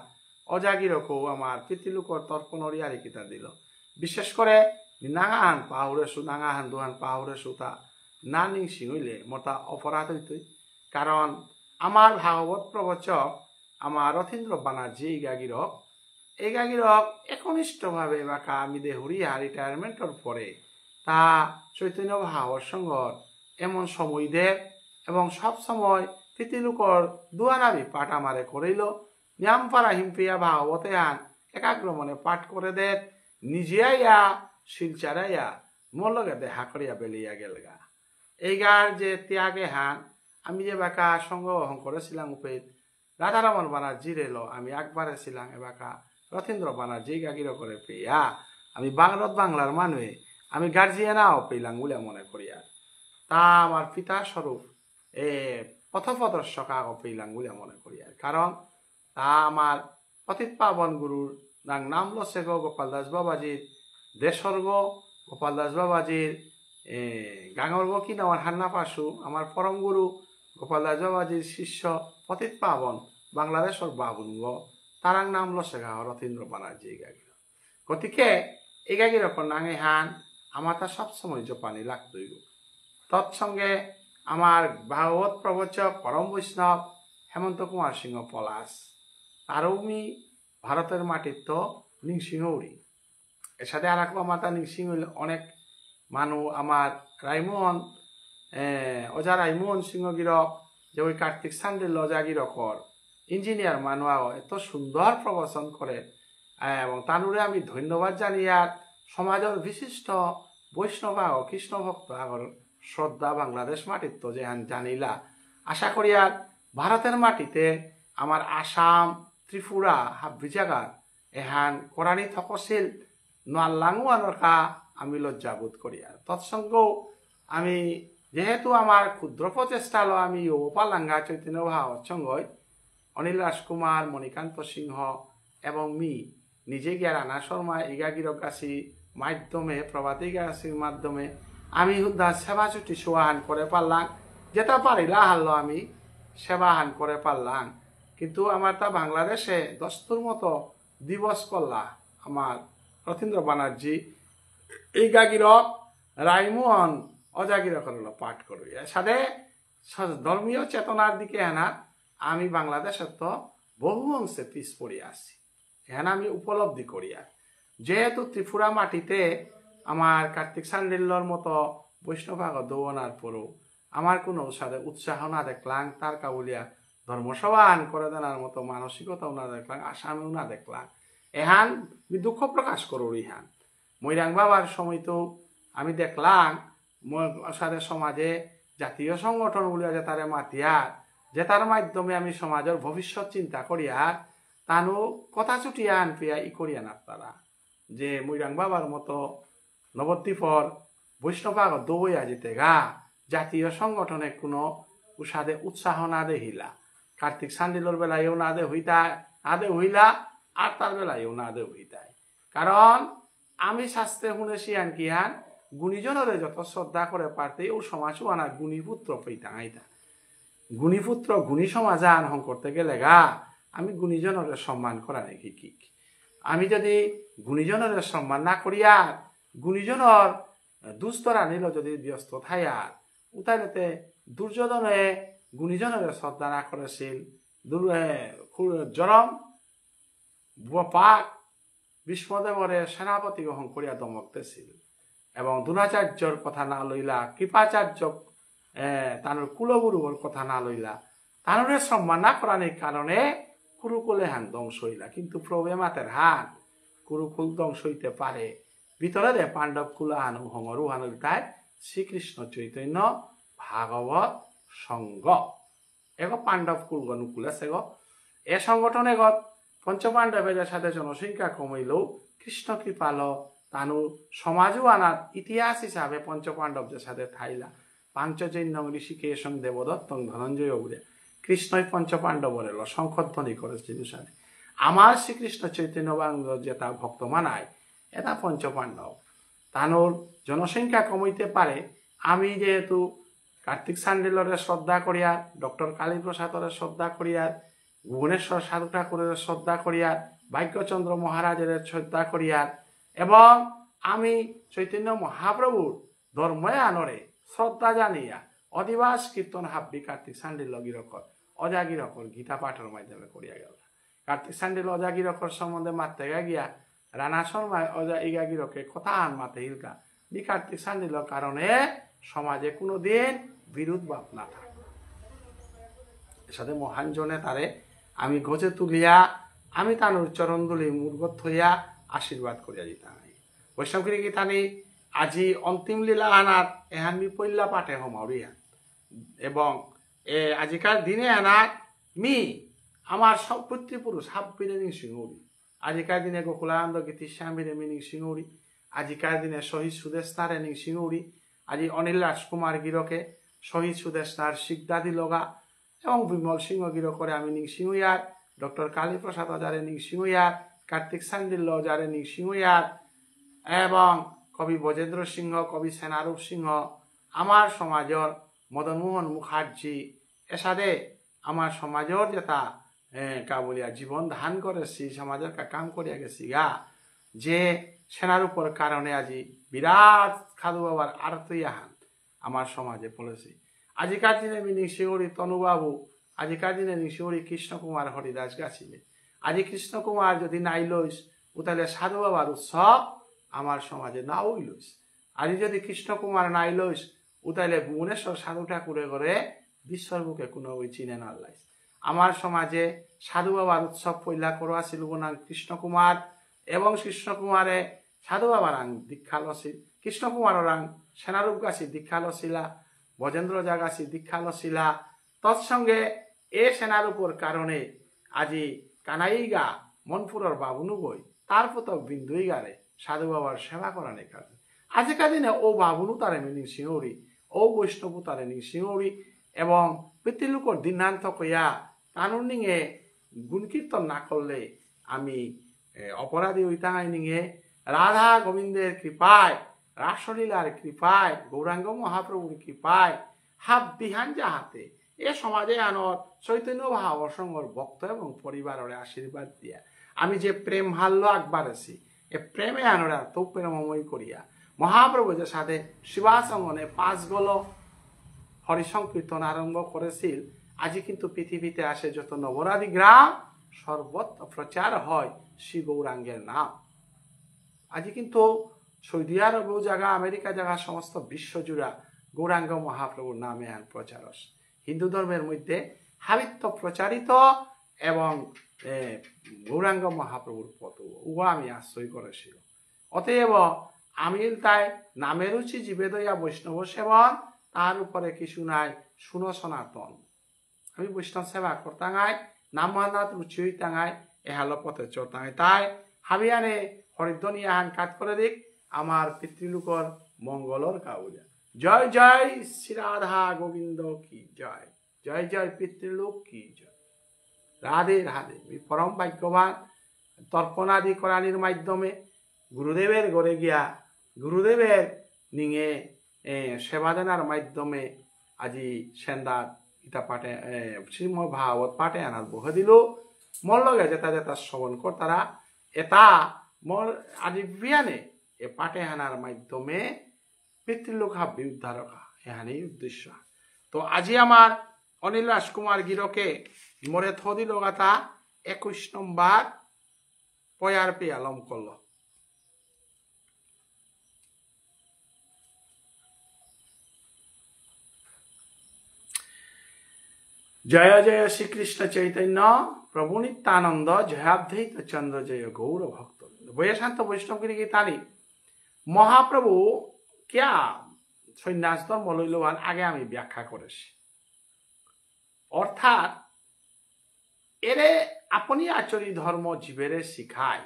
অজাগিরকু আমার পিতৃলোকর তর্পণর ইয়ারিকিতা দিল বিশেষ করে নাঙাহান পাহুরেছু নাঙাহান দুহান পাহুরেছু তা না নিংসি হইলে মোটা অপরাধ হইতই কারণ আমার ভাগবত প্রবচক আমার রথীন্দ্র বানার্জি এই গাগিরক একনিষ্ঠভাবে বাঁকা আমি দেহরিয়া রিটায়ারমেন্টর পরে তা চৈতন্য ভাগবত সংঘর এমন সময় দেব এবং সব সময় পিতৃলোকর দুয়ানাবি পাঠ আমারে করিল নিয়ামপাড়া হিমপিয়া ভাগবতে আন একাগ্র মনে পাঠ করে দেব নিজে আইয়া শিলচারাইয়া মোর লগে দেখা করিয়া বেলিয়া গেলগা এইগার যে ত্যাগে হান আমি যে বাঁকা সঙ্গ গ্রহণ করেছিলাম উপেদ রাধারমন বানার্জির এলো আমি একবারে ছিলাম এবাকা রথীন্দ্র বানার্জি গাগির করে পেয়া আমি বাংলার মানুষে আমি গার্জিয়ানাও পেলাম বলে মনে করি আর তা আমার পিতা স্বরূপ পথপ্রদর্শক পেলাম বলে মনে করি আর কারণ তা আমার পতিত পাবন গুরুর নাম লসে গো গোপাল দাস বাবাজির দেশর্গ গোপাল দাস বাবাজির গাঙর্গ কি আমার হান্না পাশু আমার পরম গুরু গোপাল দাস বাবাজির শিষ্য পতিত পাবন বাংলাদেশের বাবুঙ্গ তারাং নাম লসে গা রথীন্দ্র বানার্জি এগাগির গতিকে এগাগির নাঙে হান আমার তা সবসময় জপানি লাগতই তৎসঙ্গে আমার ভাগবত প্রবচক পরম বৈষ্ণব হেমন্ত কুমার সিংহ পলাশ তারও আমি ভারতের মাটির তো নিংসিংহৌরি এর সাথে আর এক মাতা নিংসিং অনেক মানুষ আমার রাইমোহন অজা রাইমোহন সিংহ গিরক যে ওই কার্তিক সান্ডেল অজা গিরকর ইঞ্জিনিয়ার মানুষ এত সুন্দর প্রবচন করে এবং তানুরে আমি ধন্যবাদ জানি আর সমাজের বিশিষ্ট বৈষ্ণব ও কৃষ্ণ ভক্ত আগর শ্রদ্ধা বাংলাদেশ মাটির তো যেহান জানিলা আশা করি আর ভারতের মাটিতে আমার আসাম ত্রিপুরা হাব্বি জায়গার এহান কোরআনী তপশিল নাল্লাঙু আনরকা আমি লজ্জাবোধ করি আর তৎসঙ্গেও আমি যেহেতু আমার ক্ষুদ্র প্রচেষ্টা হলো আমি ওপালাঙ্গা চৈতন্য ভাবসঙ্গই অনিল রাজকুমার মণিকান্ত সিংহ এবং নিজে গিয়া রানা শর্মা ইগাগিরকাশি মাধ্যমে প্রভাতী গাছির মাধ্যমে আমি হুদা সেবা ছুটি সোয়াহান করে পারলাম যেটা পারিলা হারলো আমি সেবাহান করে পারলাম কিন্তু আমার তা বাংলাদেশে দস্তুর মতো দিবস করলা আমার রথীন্দ্র বানার্জি এই গাগিরক রাইমোহন অজাগিরক পাঠ করবি সাথে ধর্মীয় চেতনার দিকে হেনা আমি বাংলাদেশের তো বহু অংশে পিছ পড়ে আসছি এখানে আমি উপলব্ধি করি আর যেহেতু ত্রিপুরা মাটিতে আমার কার্তিক সান্ডিল্যর মতো বৈষ্ণবাগ দৌনার পরও আমার কোনো সাথে উৎসাহ না দেখলাম তার কাবুলিয়া ধর্মসভান করে দেনার মতো মানসিকতাও না দেখলাম আসামিও না দেখলাম এহান দুঃখ প্রকাশ করো ইহান মৈরাং বাবার সময় তো আমি দেখলাম সাথে সমাজে জাতীয় সংগঠন বলিয়া যে তারে মাতিয়ার যে তার মাধ্যমে আমি সমাজের ভবিষ্যৎ চিন্তা করিয়ার তানু কথা ছুটিয়া আন পিয়া ই করিয়া না তারা যে মৈরাং বাবার মতো নবদ্বীপর বৈষ্ণবাগ দৌয়া যেতে গা জাতীয় সংগঠনে কোনো উসাদে উৎসাহ না দেহিলা কার্তিক সান্ডিলর বেলায়ও না দে হইলা আর তার বেলায়ও না দে হইতায় কারণ আমি শাস্ত্রে শুনেছি আনকি হান গুণীজনরে যত শ্রদ্ধা করে পারতে ও সমাজও আনা গুণীপুত্র পেইতা আইতা গুণীপুত্র গুণী সমাজ আনহং করতে গেলে গা আমি গুণীজনরে সম্মান করা নাকি কি আমি যদি গুণীজনরে সম্মান না করিয়া গুণীজনর দুস্তরা নিল যদি ব্যস্ত থাইয়ার উতাইলেতে দুর্যোধনে গুণীজনের শ্রদ্ধা না করেছিল জরম পাক ভীষ্মদেবরে সেনাপতি গ্রহণ করিয়া দমকতেছিল এবং দ্রোণাচার্যর কথা না লইলা কৃপাচার্য তানোর কুলগুরুর কথা না লইলা তানোরে সম্মান না করানোর কারণে কুরুকুলে হান ধ্বংস হইলা কিন্তু প্রবেমাতের হান কুরুকুল ধ্বংস হইতে পারে ভিতরে দে পাণ্ডব কুলা হানু হঙরু হানুটাই শ্রীকৃষ্ণ চৈতন্য ভাগবত সংঘ এগো পাণ্ডব কুল গনুকুল আছে গো এ সংগঠনে গত পঞ্চপাণ্ডবের সাথে জনসংখ্যা কমাইলেও কৃষ্ণ কৃপাল তানু সমাজও আনার ইতিহাস হিসাবে পঞ্চপাণ্ডবদের সাথে থাইলা পাঞ্চজন্য ঋষিকেশং দেবদত্তং ধনঞ্জয় বলে কৃষ্ণই পঞ্চপাণ্ডবর এলো শঙ্খধ্বনি করেছিল সাথে আমার শ্রীকৃষ্ণ চৈতন্য বাংলা যেটা ভক্ত মানায় এটা পঞ্চপাণ্ডব তানোর জনসংখ্যা কমাইতে পারে আমি যেহেতু কার্তিক সান্ডিলরে শ্রদ্ধা করিয়ার ডক্টর কালীপ্রসাদরে শ্রদ্ধা করিয়ার ভুবনেশ্বর সাধু ঠাকুরের শ্রদ্ধা করিয়ার ভাগ্যচন্দ্র মহারাজের শ্রদ্ধা করিয়ার এবং আমি চৈতন্য মহাপ্রভুর ধর্মে আনরে শ্রদ্ধা জানিয়া অধিবাস কীর্তন হাব্বি কার্তিক সান্ডিল গিরকর অজাগিরকর গীতা পাঠের মাধ্যমে করিয়া গেল কার্তিক সান্ডিল অজাগিরকর সম্বন্ধে মারতে গিয়া রানা শর্মায় অজা ইগাগিরকে কথা আন মাতে হিলকা বি কার্তিক সান্ডিলর কারণে সমাজে কোনো দিন বিরোধ ভাব না থাকে সাথে মহান জনে তারে আমি গজে তুলিয়া আমি তানোর চরণদুলি মূর্গত হইয়া আশীর্বাদ করিয়া দিতাম বৈষ্ণবগিরি গীতানি আজি অন্তিম লীলা আনাত এহান বিপল্লা পাঠে হমাউরিয়া এবং আজিকার দিনে আনাত আমার সব পিতৃপুরুষ হাব্বিরে নিংসিংহৌরি আজিকার দিনে গোকুলানন্দ গীতি শ্যামীরে মিনিং সিংহৌরি আজিকার দিনে শহীদ সুদেশনারে নিংসিঙুড়ি আজি অনিল রাজকুমার গিরকে শহীদ সুদেশনার শিকদাদি লগা এবং বিমল সিংহ গিরকরে আমি নিংসিঙুয়ার ডক্টর কালীপ্রসাদ অজারে নিংসিঙুয়ার কার্তিক সান্দিল্য অজারে নিংসিঙুয়ার এবং কবি ব্রজেন্দ্র সিংহ কবি সেনারূপ সিংহ আমার সমাজর মদনমোহন মুখার্জি এসাদে আমার সমাজর যেটা কাবুলিয়া জীবন ধান করেছি সমাজের কাম করিয়া গেছি গা যে সেনার উপর কারণে আজি বিরাট খাদু বাবার আরতইয়াহান আমার সমাজে পড়েছি আজিকার দিনে নিংসিঙুড়ি তনুবাবু আজিকার দিনে নিংসিঙুড়ি কৃষ্ণ কুমার হরিদাস গাছিলে আজি কৃষ্ণ কুমার যদি নাই লইস তাহলে সাধু বাবার উৎসব আমার সমাজে নাও লইস আজি যদি কৃষ্ণ কুমার নাই লইস তাহলে ভুবনেশ্বর সাধু ঠাকুরে করে বিশ্বর বুকে কোনো ওই চিনে না লাইস আমার সমাজে সাধু বাবার উৎসব পয়লা করা ছিল নাম কৃষ্ণ কুমার এবং কৃষ্ণ কুমারে সাধু বাবার আং দীক্ষা লছিল কৃষ্ণ কুমার রাং সেনারূপ গাছি দীক্ষা লছিলা ব্রজেন্দ্র জাগাছি দীক্ষা লছিলা তৎসঙ্গে এ সেনারূপর কারণে আজি কানাইগা মনপুরের বাবুনু বই তার পুতক বিন্দুই গারে সাধু বাবার সেবা করানোর কারণে আজিকার দিনে ও বাবুনু তারে মিনিং সিংহরি ও বৈষ্ণবু তারে নিং সিংহরি এবং পিতৃলোকর দিনান্ত কইয়া তানুর নিঙে গুণ কীর্তন না করলে আমি অপরাধী হইতাঙাই নিঙে রাধা গোবিন্দের কৃপায় রাসলীলার কৃপায় গৌরাঙ্গ মহাপ্রভুর কৃপায় হাত বিহান যাহাতে এ সমাজে আনর চৈতন্য মহাবসঙ্গর ভক্ত এবং পরিবারের আশীর্বাদ দিয়া আমি যে প্রেম হাল্য আকবারেছি এ প্রেমে আনরা তো প্রেমময় করিয়া মহাপ্রভু যে সাথে শিবাসঙ্গনে 5 গল হরিসংকীর্তন আরম্ভ করেছিল আজি কিন্তু পৃথিবীতে আসে যত নবরাধি গ্রাম সর্বত্র প্রচার হয় শ্রী গৌরাঙ্গের নাম আজি কিন্তু সৌদি আরব জায়গা আমেরিকা জায়গা সমস্ত বিশ্বজুড়া গৌরাঙ্গ মহাপ্রভুর নামে আন প্রচার হিন্দু ধর্মের মধ্যে হাবিত্য প্রচারিত এবং গৌরাঙ্গ মহাপ্রভুর পথ উহা আমি আশ্রয় করেছিল অতএব আমি তাই নামে রুচি জীবে দয়া বৈষ্ণব সেবন তার উপরে কিছু নাই শুনো সনাতন আমি বৈষ্ণব সেবা করতাঙাই নাম মানাত রুচি হইতাঙাই এহালো পথে চড়তাঙাই তাই হাবিয়ানে হরিধ্বনি আহান কাজ করে দিক আমার পিতৃলোকর মঙ্গলর কাউজা জয় জয় শ্রী রাধা গোবিন্দ কি জয় জয় জয় পিতৃলোক কি জয় রাধে রাধে পরম ভাগ্যবান তর্পণাদি করানির মাধ্যমে গুরুদেবের ঘরে গিয়া গুরুদেবের নিঙে সেবাদানার মাধ্যমে আজি সেন্দাত ইটা পাঠে শ্রীমদ ভাগবত পাঠে আনার বহে দিল মোর লগে যেটা যেটা শ্রবণ করতারা এটা মোর আজি বিয়ানে এ পাঠে আনার মাধ্যমে পিতৃলোক হাব্বি উদ্ধারকা এহানেই উদ্দেশ্য তো আজি আমার অনিল রাজকুমার গিরকে মোরে থদি লগাতা 21 নম্বর পয়ার পেয়ালম করল জয় জয় শ্রীকৃষ্ণ চৈতন্য প্রভু নিত্যানন্দ জয়াদ্বৈত চন্দ্র জয় গৌর ভক্ত বৈশান্ত বৈষ্ণবগিরি গীতানি মহাপ্রভু কিয়া সন্ন্যাস ধর্ম লইলবান আগে আমি ব্যাখ্যা করেছি অর্থাৎ এরে আপনি আচরি ধর্ম জীবেরে শিখায়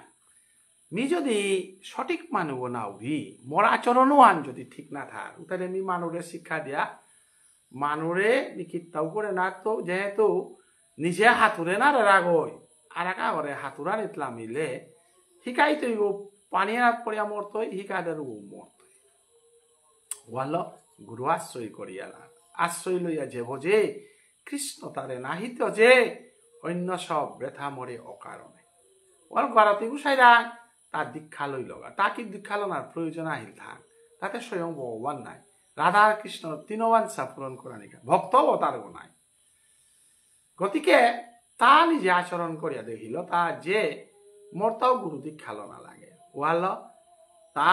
মি যদি সঠিক মানুষ না উভি মোর আচরণও আন যদি ঠিক না থাক তাহলে আমি মানুষের শিক্ষা দিয়া মানুরে নিকিত্তাও করে না তো যেহেতু নিজে হাতুরে না রাগই আর একা করে হাতুরা নিতলা মিলে শিকাই তৈব পানি হাত পড়িয়া মরতই শিকাদের মরতই ওয়াল গুরু আশ্রয় করিয়ালা আশ্রয় লইয়া যে ভোজে কৃষ্ণ তারে নাহিত যে অন্য সব বৃথা মরে অকারণে ওর ভারতী গুসাইরা তার দীক্ষা লই লগা তাকে দীক্ষা লনার প্রয়োজন আহিল থাক তাতে স্বয়ং ভগবান নাই রাধা কৃষ্ণ তিনবাঞ্ছা পূরণ করা নিকা ভক্ত তার নাই গতিকে তা নিজে আচরণ করিয়া দেখিল তা যে মোরতাও গুরু দীক্ষা লনা লাগে ওয়াল তা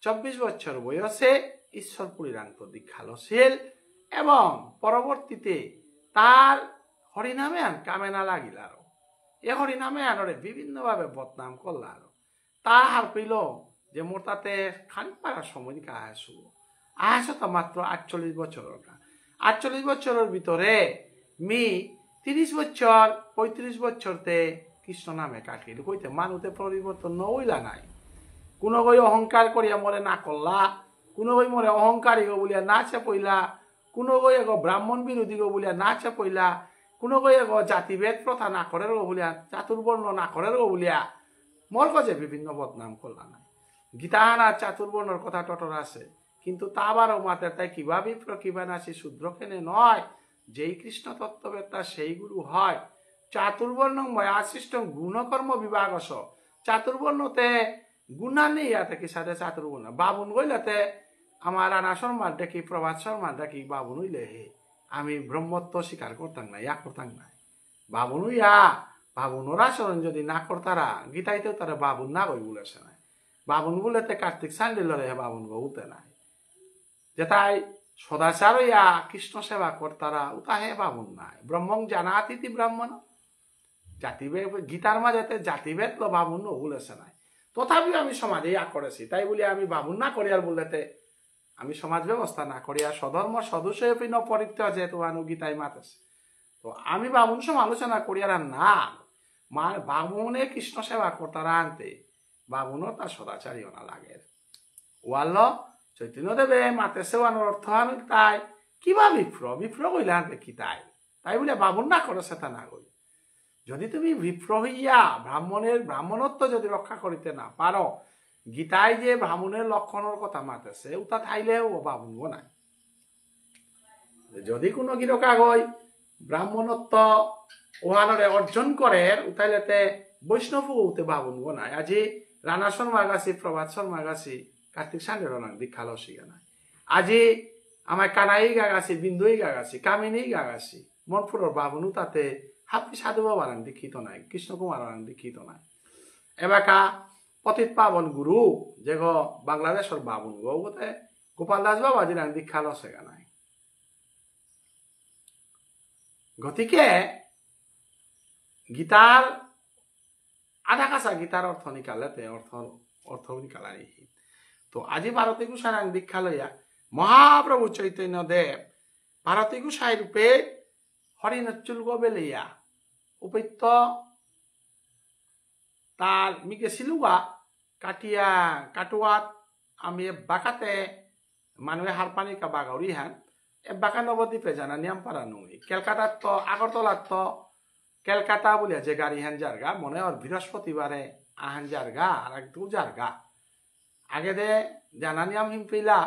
24 বছর বয়সে ঈশ্বরপুরীর আন্ত দীক্ষা লছিল এবং পরবর্তীতে তার হরিনামে আন কামে না লাগিল আরো এ হরিনামে আনরে বিভিন্নভাবে বদনাম করল আরো তা হার পেল যে মোর তাতে খানিপাড়ার সময় দিকে আহাস তো মাত্র 48 বছর 48 বছরের ভিতরে মি 30 বছর 35 বছরতে কৃষ্ণ নামে কাটিল কইতে মানুষে পরিবর্তন নইলা নাই কোনো গই অহংকার করিয়া মরে না করলা, কোনো গই মরে অহংকারী গো বলিয়া না চেপইলা, কোনো গই এগো ব্রাহ্মণ বিরোধী গো বলিয়া না চেপইলা, কোনো গই এগো জাতিভেদ প্রথা না করে গো বলিয়া, চাতুর্বর্ণ না করে গো বলিয়া মর গজে বিভিন্ন বদনাম করলা নাই। গীতাহান আর চাতুর্বর্ণর কথা টটর আছে, কিন্তু তা বারও মাতে তাই কিবা বিপ্র কিবা নাসি শূদ্র কেনে নয়, যেই কৃষ্ণ তত্ত্ববেত্তা সেই গুরু হয়। চাতুর্বর্ণ ময়াসিষ্ট গুণকর্ম বিভাগস, চাতুর্বর্ণতে গুণা নেই ইয়াতে কি সাথে চাতুর্বর্ণ বাবুন গইলাতে আমার রানা শর্মার দেখি প্রভাত শর্মার দেখি বাবুন হইলে হে আমি ব্রহ্মত্ব স্বীকার করতাম না, ইয়া করতাম না। বাবুন ইয়া বাবুনোর আচরণ যদি না করতারা গীতাইতেও তারা বাবুন না কই বলেছে না। বাবুন বলেতে কার্তিক সান্ডিলরে হে বাবুন গো উতে নাই, যেটাই সদাচার ইয়া কৃষ্ণ সেবা করতারা উতা হে বাবুন নাই। ব্রহ্মং জানাতিথি ব্রাহ্মণ, জাতিভেদ গীতার মাঝেতে জাতিভেদ তো বাবুন বলেছে নাই। তথাপিও আমি সমাজে ইয়া করেছি, তাই বলি আমি বাবুন না করিয়ার বলতে আমি সমাজ ব্যবস্থা না করিয়া স্বধর্ম সদস্য পরিত্যাগ যেহেতু আনু গীতায় মাতেছে, তো আমি বাবুন সমালোচনা করিয়ার না। মা বাবুনে কৃষ্ণ সেবা করতারা আনতে বাবুনও তার সদাচারীও না লাগে। ওয়াল চৈতন্য দেবে মাতে সেওয়ানোর অর্থ আনু তাই কিবা বিপ্র বিপ্র কইলে আনতে কি তাই, তাই বলে বাবুন না করে সেটা না কই। যদি তুমি বিপ্র হইয়া ব্রাহ্মণত্ব যদি রক্ষা করিতে না পারো, গীতায় যে ব্রাহ্মণের লক্ষণের কথা মাতেছে উতা থাইলেও বাবুন নাই। যদি কোনো গিরকাগই ব্রাহ্মণত্ব ওহানরে অর্জন করে উতাইলেতে বৈষ্ণব উতে বাবুন নাই। আজি রানা শর্মা গাছি প্রভাত শর্মা গাছি কার্তিক সান্ডের দীক্ষা লসিগা নাই। আজি আমার কানাই গা গাছি বিন্দুই গা গাছি কামিনী গা গাছি মনপুরের বাবুনু তাতে হাপি সাধু বাবার দীক্ষিত নাই, কৃষ্ণ কুমার দীক্ষিত নাই। এবাকা পতিত পাবন গুরু যে গো বাংলাদেশের বাবুন গো গোতে গোপাল দাস বাবা যে দীক্ষা লসেগা নাই। গতিকে গীতার আধা কাঁচা গীতার অর্থ নিকালেতে অর্থ নিকালাই। তো আজি ভারতী গোসাই দীক্ষা লইয়া মহাপ্রভু চৈতন্য দেব ভারতী গোসাই রূপে হরিণচুল গবেলিয়া উপৈত্য তার মিকে সিলুয়া কাটিয়া কাটুয়াত আমি বাকাতে মানুষে হারপানি কা বাগাউরি হান এ বাকা নবদ্বীপে জানা নিয়ম পারা নই। ক্যালকাতার তো আগরতলার তো ক্যালকাতা বলিয়া যে গাড়ি হান জারগা মনে হয় বৃহস্পতিবারে আহান জারগা আর একটু জারগা আগে দে জানা নিয়ম হিমপিলা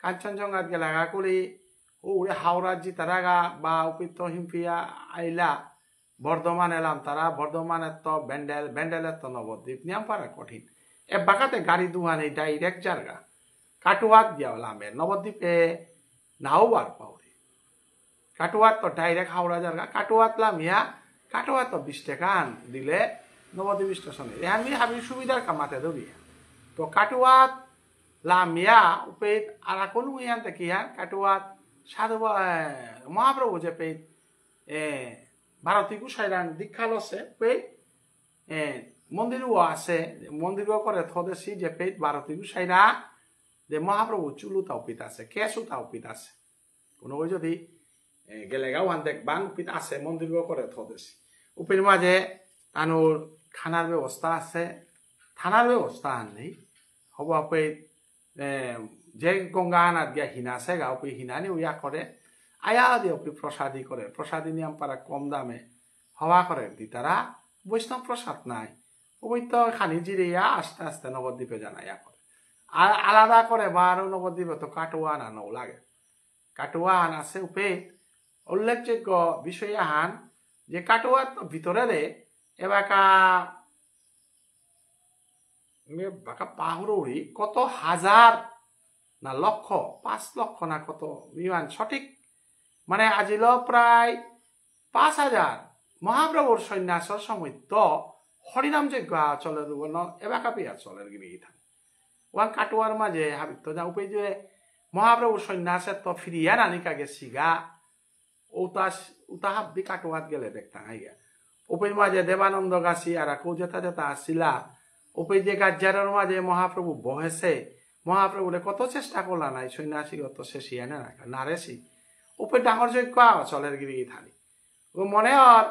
কাঞ্চনজঙ্ঘাত গেলাগা করি ওরে হাওড়ার জি তারাগা বা উপৃত্ত হিমপিয়া আইলা বর্ধমান এলাম তারা বর্ধমানের তো ব্যান্ডেলের তো নবদ্বীপ নিয়ম পারা কঠিন। এ বাকাতে গাড়ি দুহান এই ডাইরেক্ট জারগা কাটুয়াত দিয়া লামে নবদ্বীপে নাও বার পাওরে কাটুয়াত তো ডাইরেক্ট হাওড়া জারগা কাটুয়াত লামিয়া কাটুয়াত তো 20 টাকা দিলে নবদ্বীপ স্টেশনে আমি হাবি সুবিধার কামাতে ধরিয়া তো কাটুয়াত লামিয়া উপেত আর কোনো ইয়ান দেখিয়া কাটুয়াত সাধু মহাপ্রভু যে পেত ভারতী গোসাইরান দীক্ষা লছে পেত মন্দিরও আছে মন্দিরও করে থদেছি যে পেত ভারতী গোসাইরা যে মহাপ্রভু চুলু তাও পিত আছে কেসু তাও পিত আছে কোনো যদি গেলেগাও আন দেখবান পিত আছে মন্দিরও করে থদেছি উপের মাঝে তানোর খানার ব্যবস্থা আছে থানার ব্যবস্থা আন নেই হব পেত যে গঙ্গা আনাত গিয়া হিনা আছে গা উপে হিনানি উয়া করে আয়া দিয়ে উপে প্রসাদী করে প্রসাদী নিয়ম পারা কম দামে হওয়া করে দি তারা বৈষ্ণব প্রসাদ নাই ওই তো খানি জিরিয়া আস্তে আস্তে নবদ্বীপে জানাইয়া করে আর আলাদা করে বারো নবদ্বীপে তো কাটুয়ান আনাও লাগে কাটুয়ান আছে উপে উল্লেখযোগ্য বিষয় আহান যে কাটুয়ার তো ভিতরে রে এবাকা বাকা পাহুরি কত হাজার না লক্ষ 5 লক্ষ না কত বিমান সঠিক মানে আজিল প্রায় 5000 মহাপ্রভুর সন্ন্যাসর সময় তো হরিনাম যজ্ঞ চলের এবাকা পেয়া চলের গিয়ে থাক ওয়ান কাটুয়ার মাঝে হাবিত যা উপে যে মহাপ্রভুর সন্ন্যাসের তো ফিরিয়া নানিকা গেছি গা উতা হাবি কাটুয়াত গেলে দেখতাম হাইগা উপের মাঝে দেবানন্দ গাছি আর কৌ যেতা যেতা আসিলা উপে যে গাজ্জারের মাঝে মহাপ্রভু বহেছে মহাপ্রভুরে কত চেষ্টা করলা নাই সন্ন্যাসী অত শেষি এনে না নারেছি উপে ডাঙর যজ্ঞ চলের গিরি থানি ও মনে হর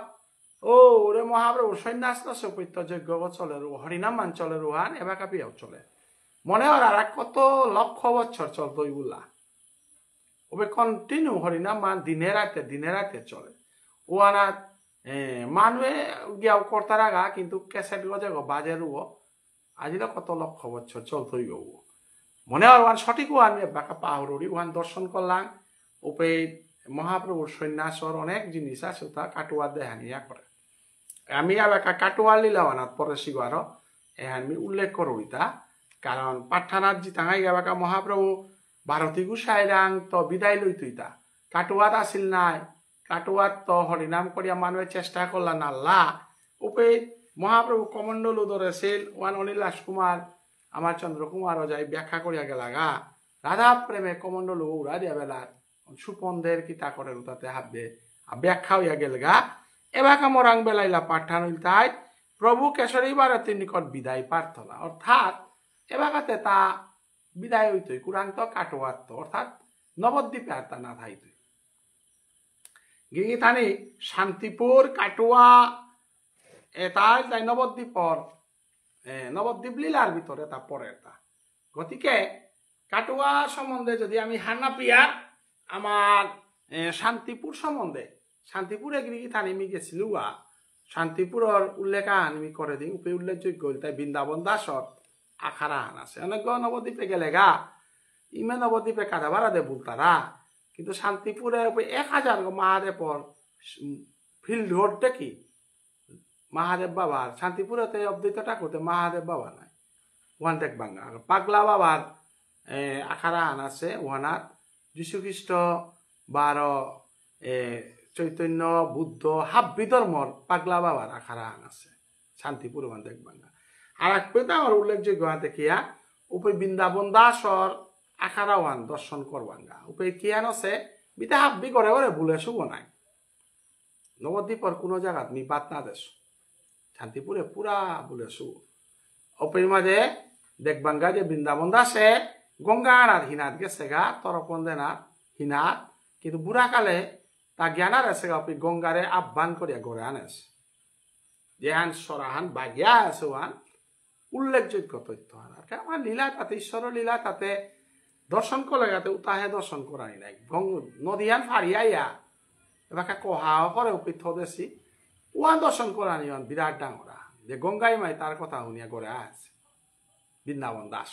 ও ওরে মহাপ্রভু সন্ন্যাস নছে উপৈত্য যজ্ঞ চলের হরিনাম মান চলের উহান এবাকা পেয়েও চলে মনে হয় আর কত লক্ষ বছর চলতো ওইগুলা ওবে কন্টিনিউ হরিনাম মান দিনে রাতে চলে ও আনার মানুহে গিয়াও করতার আগা কিন্তু ক্যাসেট গজে বাজে রুব আজিরা কত লক্ষ বছর চলতই গো মনে হয় ওয়ান সঠিক ওয়ান বাঁকা পাহরি ওয়ান দর্শন করলাম ওপে মহাপ্রভুর সন্ন্যাসর অনেক জিনিস আছে তা কাটুয়া দেহানিয়া করে আমি আবার কাটুয়া লীলাওয়ানাত পরে শিগার আমি উল্লেখ করো ইতা কারণ পাঠানাথ জি তাঙাই গাবাকা মহাপ্রভু ভারতী গুসাইরাং তো বিদায় লই তুইতা কাটুয়াত আসিল নাই কাটুয়াত তো হরিনাম করিয়া মানুষের চেষ্টা করলাম আল্লাহ উপে মহাপ্রভু কমণ্ডল ধরেছিল ওয়ান অনিলাস কুমার আমার চন্দ্রকুমারও যাই ব্যাখ্যা করিয়া গেলাগা রাধা প্রেমে কমণ্ডল উড়া দিয়া বেলার সুপন্ধের কিতা করে তাতে হাববে ব্যাখ্যা হইয়া গেল গা এবাকা মরাং বেলাইলা পাঠান হইল তাই প্রভু কেশরী ভারতীর নিকট বিদায় প্রার্থনা অর্থাৎ এবাকাতে তা বিদায় হইতই কুরান্ত কাটোয়াত্ত অর্থাৎ নবদ্বীপে আর তা না থাইতই গিয়ে থানি শান্তিপুর কাটোয়া এটাই তাই নবদ্বীপ লীলার ভিতরে তা পরে তা গতিকে কাটোয়া সম্বন্ধে যদি আমি হান্নাপিয়া আমার শান্তিপুর সম্বন্ধে শান্তিপুরে গিয়ে থানি আমি গেছিলুয়া শান্তিপুরের উল্লেখ আমি করে দিই উপে উল্লেখযোগ্য তাই বৃন্দাবন দাসর আখারা হান আছে অনেক নবদ্বীপে গেলে গা ইমে নবদ্বীপে কাদা ভাড়া দে বলতারা কিন্তু শান্তিপুরে 1000 মহাদেবর ফিল্ড রোড দেখি মহাদেব বাবার শান্তিপুরেতে অদ্বৈত ঠাকুরতে মহাদেব বাবা নাই ওয়ান দেখ বাঙ্গা পাগলা বাবার আখারা হান আছে ওয়ানাত যীশু খ্রিস্ট 12 চৈতন্য বুদ্ধ হাব্বি ধর্মর পাগলা বাবার আখারা হান আছে শান্তিপুর ওয়ান দেখ বাঙ্গা আর এক পেতে আমার উল্লেখযোগ্য দেখিয়া উপে বৃন্দাবন দাসর আখারা ওয়ান দর্শন করবাঙ্গা উপে কিয়ান আছে বিতে হাব্বি করে ওরে ভুলে শুভ নাই নবদ্বীপর কোনো জায়গাত নিপাত না দেশ শান্তিপুরে পুরা ভুলে শুভ ওপের মাঝে দেখবাঙ্গা যে বৃন্দাবন দাসে গঙ্গার আর হিনাত গেছে গা তরপন্দেনাথ হিনাত কিন্তু বুড়াকালে তা জ্ঞানার আছে গা গঙ্গারে আহ্বান করিয়া গড়ে আনেস যেহান সরাহান বাগিয়া আছে ওয়ান উল্লেখযোগ্য তথ্য আমার লীলা তাতে ঈশ্বর লীলা তাতে দর্শন করলে গাতে উতাহে দর্শন করাই নাই নদীয়ান ফারিয়াইয়া এবার কহা করে উপীঠ দেশি ওয়ান দর্শন করানি বিরাট ডাঙরা যে গঙ্গাই মাই তার কথা শুনিয়া করে আছে বৃন্দাবন দাস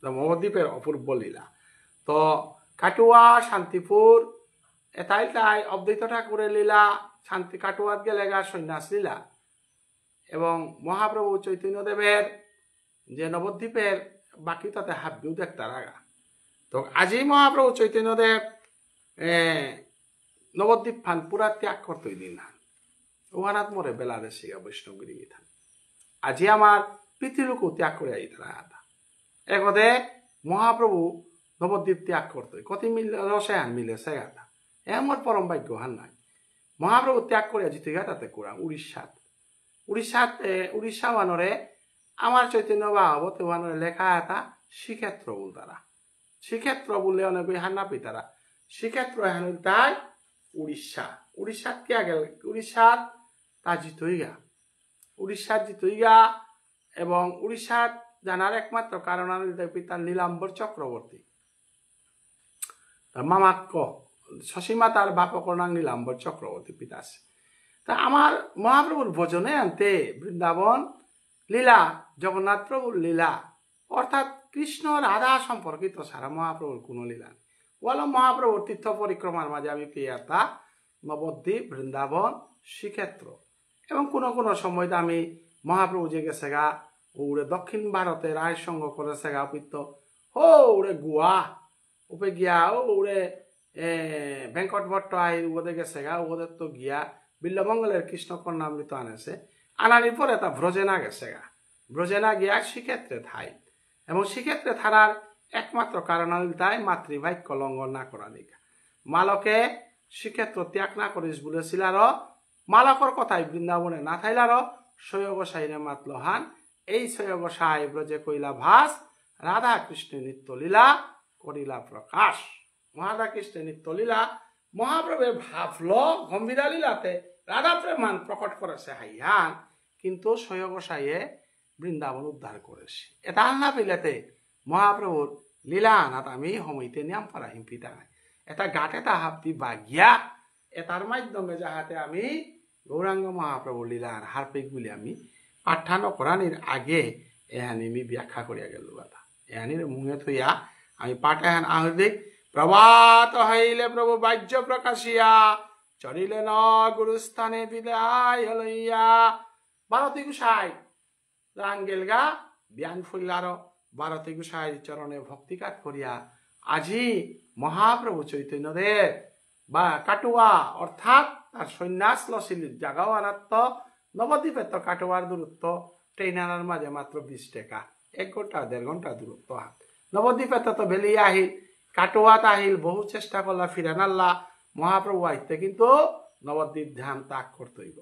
নবদ্বীপের অপূর্ব লীলা তো কাটুয়া শান্তিপুর এটাই তাই অদ্বৈত ঠাকুরের লীলা শান্তি কাটুয়াত গেলে গা সন্ন্যাস লীলা এবং মহাপ্রভু চৈতন্যদেবের যে নবদ্বীপের বাকি তাতে হাব্বিও দেখতে রাগা তো আজি মহাপ্রভু চৈতন্যদেব নবদ্বীপ ফান পুরা ত্যাগ করতই দিন হান ওহানাত মরে বেলাদেশি বৈষ্ণবগিরি গীতান আজি আমার পৃথিবীকে ত্যাগ করে আই তারা একদে মহাপ্রভু নবদ্বীপ ত্যাগ করতই কত মিল রসে হান মিলে সেগাতা এমন পরম ভাগ্য হান নাই মহাপ্রভু ত্যাগ করে জিতে গা তাতে কোরআন উড়িষ্যা বানরে আমার চৈতন্য ভাগবত ওয়ানরে লেখা এটা শ্রীক্ষেত্র বল তারা শ্রীক্ষেত্র বললে অনেক হান্না পিতারা শ্রীক্ষেত্র হেন তাই উড়িষ্যাত কে গেল উড়িষ্যাত তা জিতই গা এবং উড়িষ্যাত জানার একমাত্র কারণ পিতা নীলাম্বর চক্রবর্তী মামাক্য শশীমা তার বাপকর নাম নীলাম্বর চক্রবর্তী পিতা আছে তা আমার মহাপ্রভুর ভোজনে আনতে বৃন্দাবন লীলা জগন্নাথ প্রভুর লীলা অর্থাৎ কৃষ্ণ রাধা সম্পর্কিত সারা মহাপ্রভুর কোনো লীলা নেই বলো মহাপ্রভুর তীর্থ পরিক্রমার মাঝে আমি পেয়ে তা নবদ্বীপ বৃন্দাবন শ্রীক্ষেত্র এবং কোনো সময় আমি মহাপ্রভু যে গেছে গা ওরে দক্ষিণ ভারতে রায় সঙ্গ করেছে গা পিত্ত ও ওরে গোয়া উপে গিয়া ওরে ভেঙ্কট ভট্ট আই ওদের গেছে গা ওদের তো গিয়া বিল্লমঙ্গলের কৃষ্ণকর্ণামৃত আনেছে আনার পরে তা ব্রজেনা গেছে গা ব্রজেনা গিয়া শ্রীক্ষেত্রে থাই এবং শ্রীক্ষেত্রে থানার একমাত্র কারণ তাই মাতৃভাগ্য লঙ্ঘন না করা দিকা মালকে শ্রীক্ষেত্র ত্যাগ না করিস বলেছিল আর মালকর কথাই বৃন্দাবনে না থাইলার সৈয়গসাইরে মাতল হান এই সৈয়গসাই ব্রজে কইলা ভাস রাধা কৃষ্ণ নিত্য লীলা করিলা প্রকাশ রাধা কৃষ্ণ নিত্য লীলা মহাপ্রভু ভাবল গম্ভীরা লীলাতে রাধা প্রেমান প্রকট করেছে হাইয়ান কিন্তু সৈয়গসাইয়ে বৃন্দাবন উদ্ধার করেছি এটা না পেলেতে মহাপ্রভুর লীলা আনাত আমি সময়তে নিয়াম পারা হিমপিতা নাই এটা গাতে তাহাবি বাগিয়া এটার মাধ্যমে যাহাতে আমি গৌরাঙ্গ মহাপ্রভুর লীলার হারপিক বলে আমি পাঠানো করানির আগে এহানি আমি ব্যাখ্যা করিয়া গেল কথা এহানির মুহে থইয়া আমি পাঠাহান আহদিক প্রভাত হইলে প্রভু বাহ্য প্রকাশিয়া চরিলে ন গুরুস্থানে বিদায় লইয়া ভারতী গোসাই রাঙ্গেলগা জ্ঞান ফুল্লার ভারতী গোসাই চরণে ভক্তিকাত করিয়া আজি মহাপ্রভু চৈতন্যদেব বা কাটুয়া অর্থাৎ তার সন্ন্যাস লছিল জাগাও আনাত্ম নবদ্বীপের তো কাটোয়ার দূরত্ব ট্রেন আনার মাঝে মাত্র 20 টাকা 1 ঘন্টা 1.5 ঘন্টা দূরত্ব হাত নবদ্বীপের তো বেলিয়ে আহিল কাটোয়াত আহিল বহু চেষ্টা করলা ফিরান আল্লাহ মহাপ্রভু আইতে কিন্তু নবদ্বীপ ধ্যান ত্যাগ করতে হইব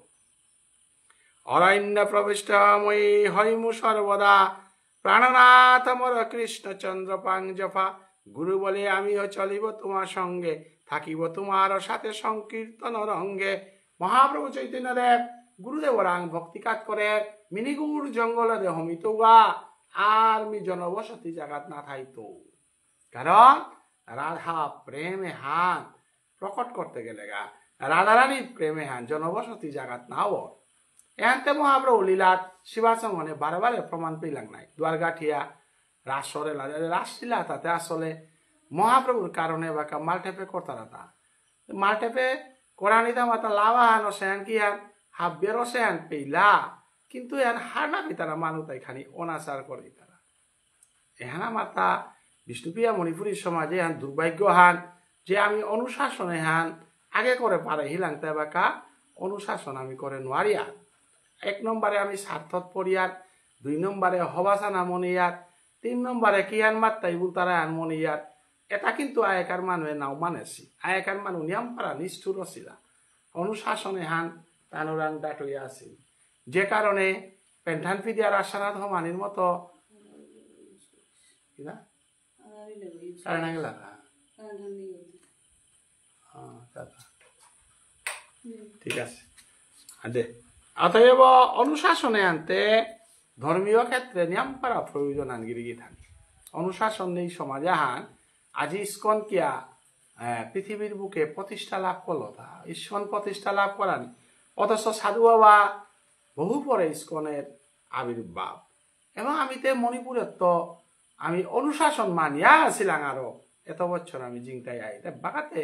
অরণ্য প্রবিষ্ট মই হইমু সর্বদা প্রাণনাথ মর কৃষ্ণচন্দ্র পাঞ্জফা গুরু বলে আমিও চলিব তোমার সঙ্গে থাকিব তোমার সাথে সংকীর্তন রঙ্গে মহাপ্রভু চৈতন্যদেব গুরুদেব রাং ভক্তিকাত করে মিনিগুড় জঙ্গলে হমিত আর মি জনবসতি জাগাত না থাইতো কারণ রাধা প্রেমে হান প্রকট করতে গেলে গা রাধারানীর প্রেমে হান জনবসতি জাগাত না হব এতে মহাপ্রভু লীলাত শিবাচমনে বারে প্রমাণ পেলাম নাই দ্বারগাঠিয়া রাসরে রাসলীলা তাতে আসলে মহাপ্রভুর কারণে বাকা মালটেপে করতারা তা মালটেপে কোরআনিতা মাতা লাভাহান সেন কি আর হাব্যের সেন পেইলা কিন্তু এন হারনা পিতারা মানুষ তাই খানি অনাচার করে তারা এহানা মাতা বিষ্ণুপ্রিয়া মণিপুরী সমাজে হান দুর্ভাগ্য হান যে আমি অনুশাসনে হান আগে করে পারে হিলাং তাই বাকা অনুশাসন আমি করে নোয়ারিয়া 1 নম্বরে আমি সার্থক পড়িয়ার 2 নম্বরে হবাসানা মনিয়ার 3 নম্বরে কিয়ান মাত্তাই বুলতারা আন মনিয়ার এটা কিন্তু আয়কার মানুষের নাও মানেছি আয়কার মানুষ নিয়ম পারা নিষ্ঠুর ছিলা অনুশাসনে হান তানুরাং ডাটইয়া আছিল যে কারণে পেন্টান ফিদিয়ার আশানাথ হমানির মতো ঠিক আছে অতএব অনুশাসনে আনতে ধর্মীয় ক্ষেত্রে নিয়ম করা প্রয়োজন আনগিরিগি থাকি অনুশাসন নেই সমাজে হান আজি ইস্কন কিয়া পৃথিবীর বুকে প্রতিষ্ঠা লাভ করলো তা ইস্কন প্রতিষ্ঠা লাভ করানি অথচ সাধু বাবা বহু পরে ইস্কনের আবির্ভাব এবং আমি তে মণিপুরের তো আমি অনুশাসন মানিয়া ছিলাম আরো এত বছর আমি জিংটাই আই বাগাতে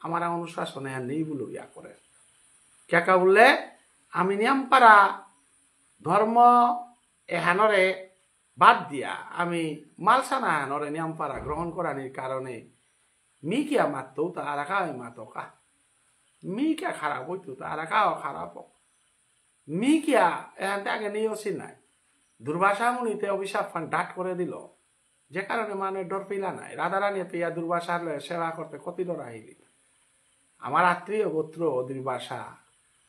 আমার অনুশাসনে নেই বলে ইয়া করে কেকা বললে আমি নিয়ম পারা ধর্ম এহানরে বাদ দিয়া আমি মালসানা হানরে নিয়ম পারা গ্রহণ করানির কারণে মি কিয়া মারতো তারা খাওয়াই মাতকা মি কিয়া খারাপ হইতো তারা খাওয়া খারাপ হোক মি কিয়া এখানতে আগে নিয়েছি নাই দুর্বাসা মুনিতে অভিশাপ ফান ডাট করে দিল যে কারণে মানে ডর পেলা নাই রাধারানী পেয়া দুর্বাসার সেবা করতে কতি ডর আহিলি আমার আত্মীয় গোত্র দুর্বাসা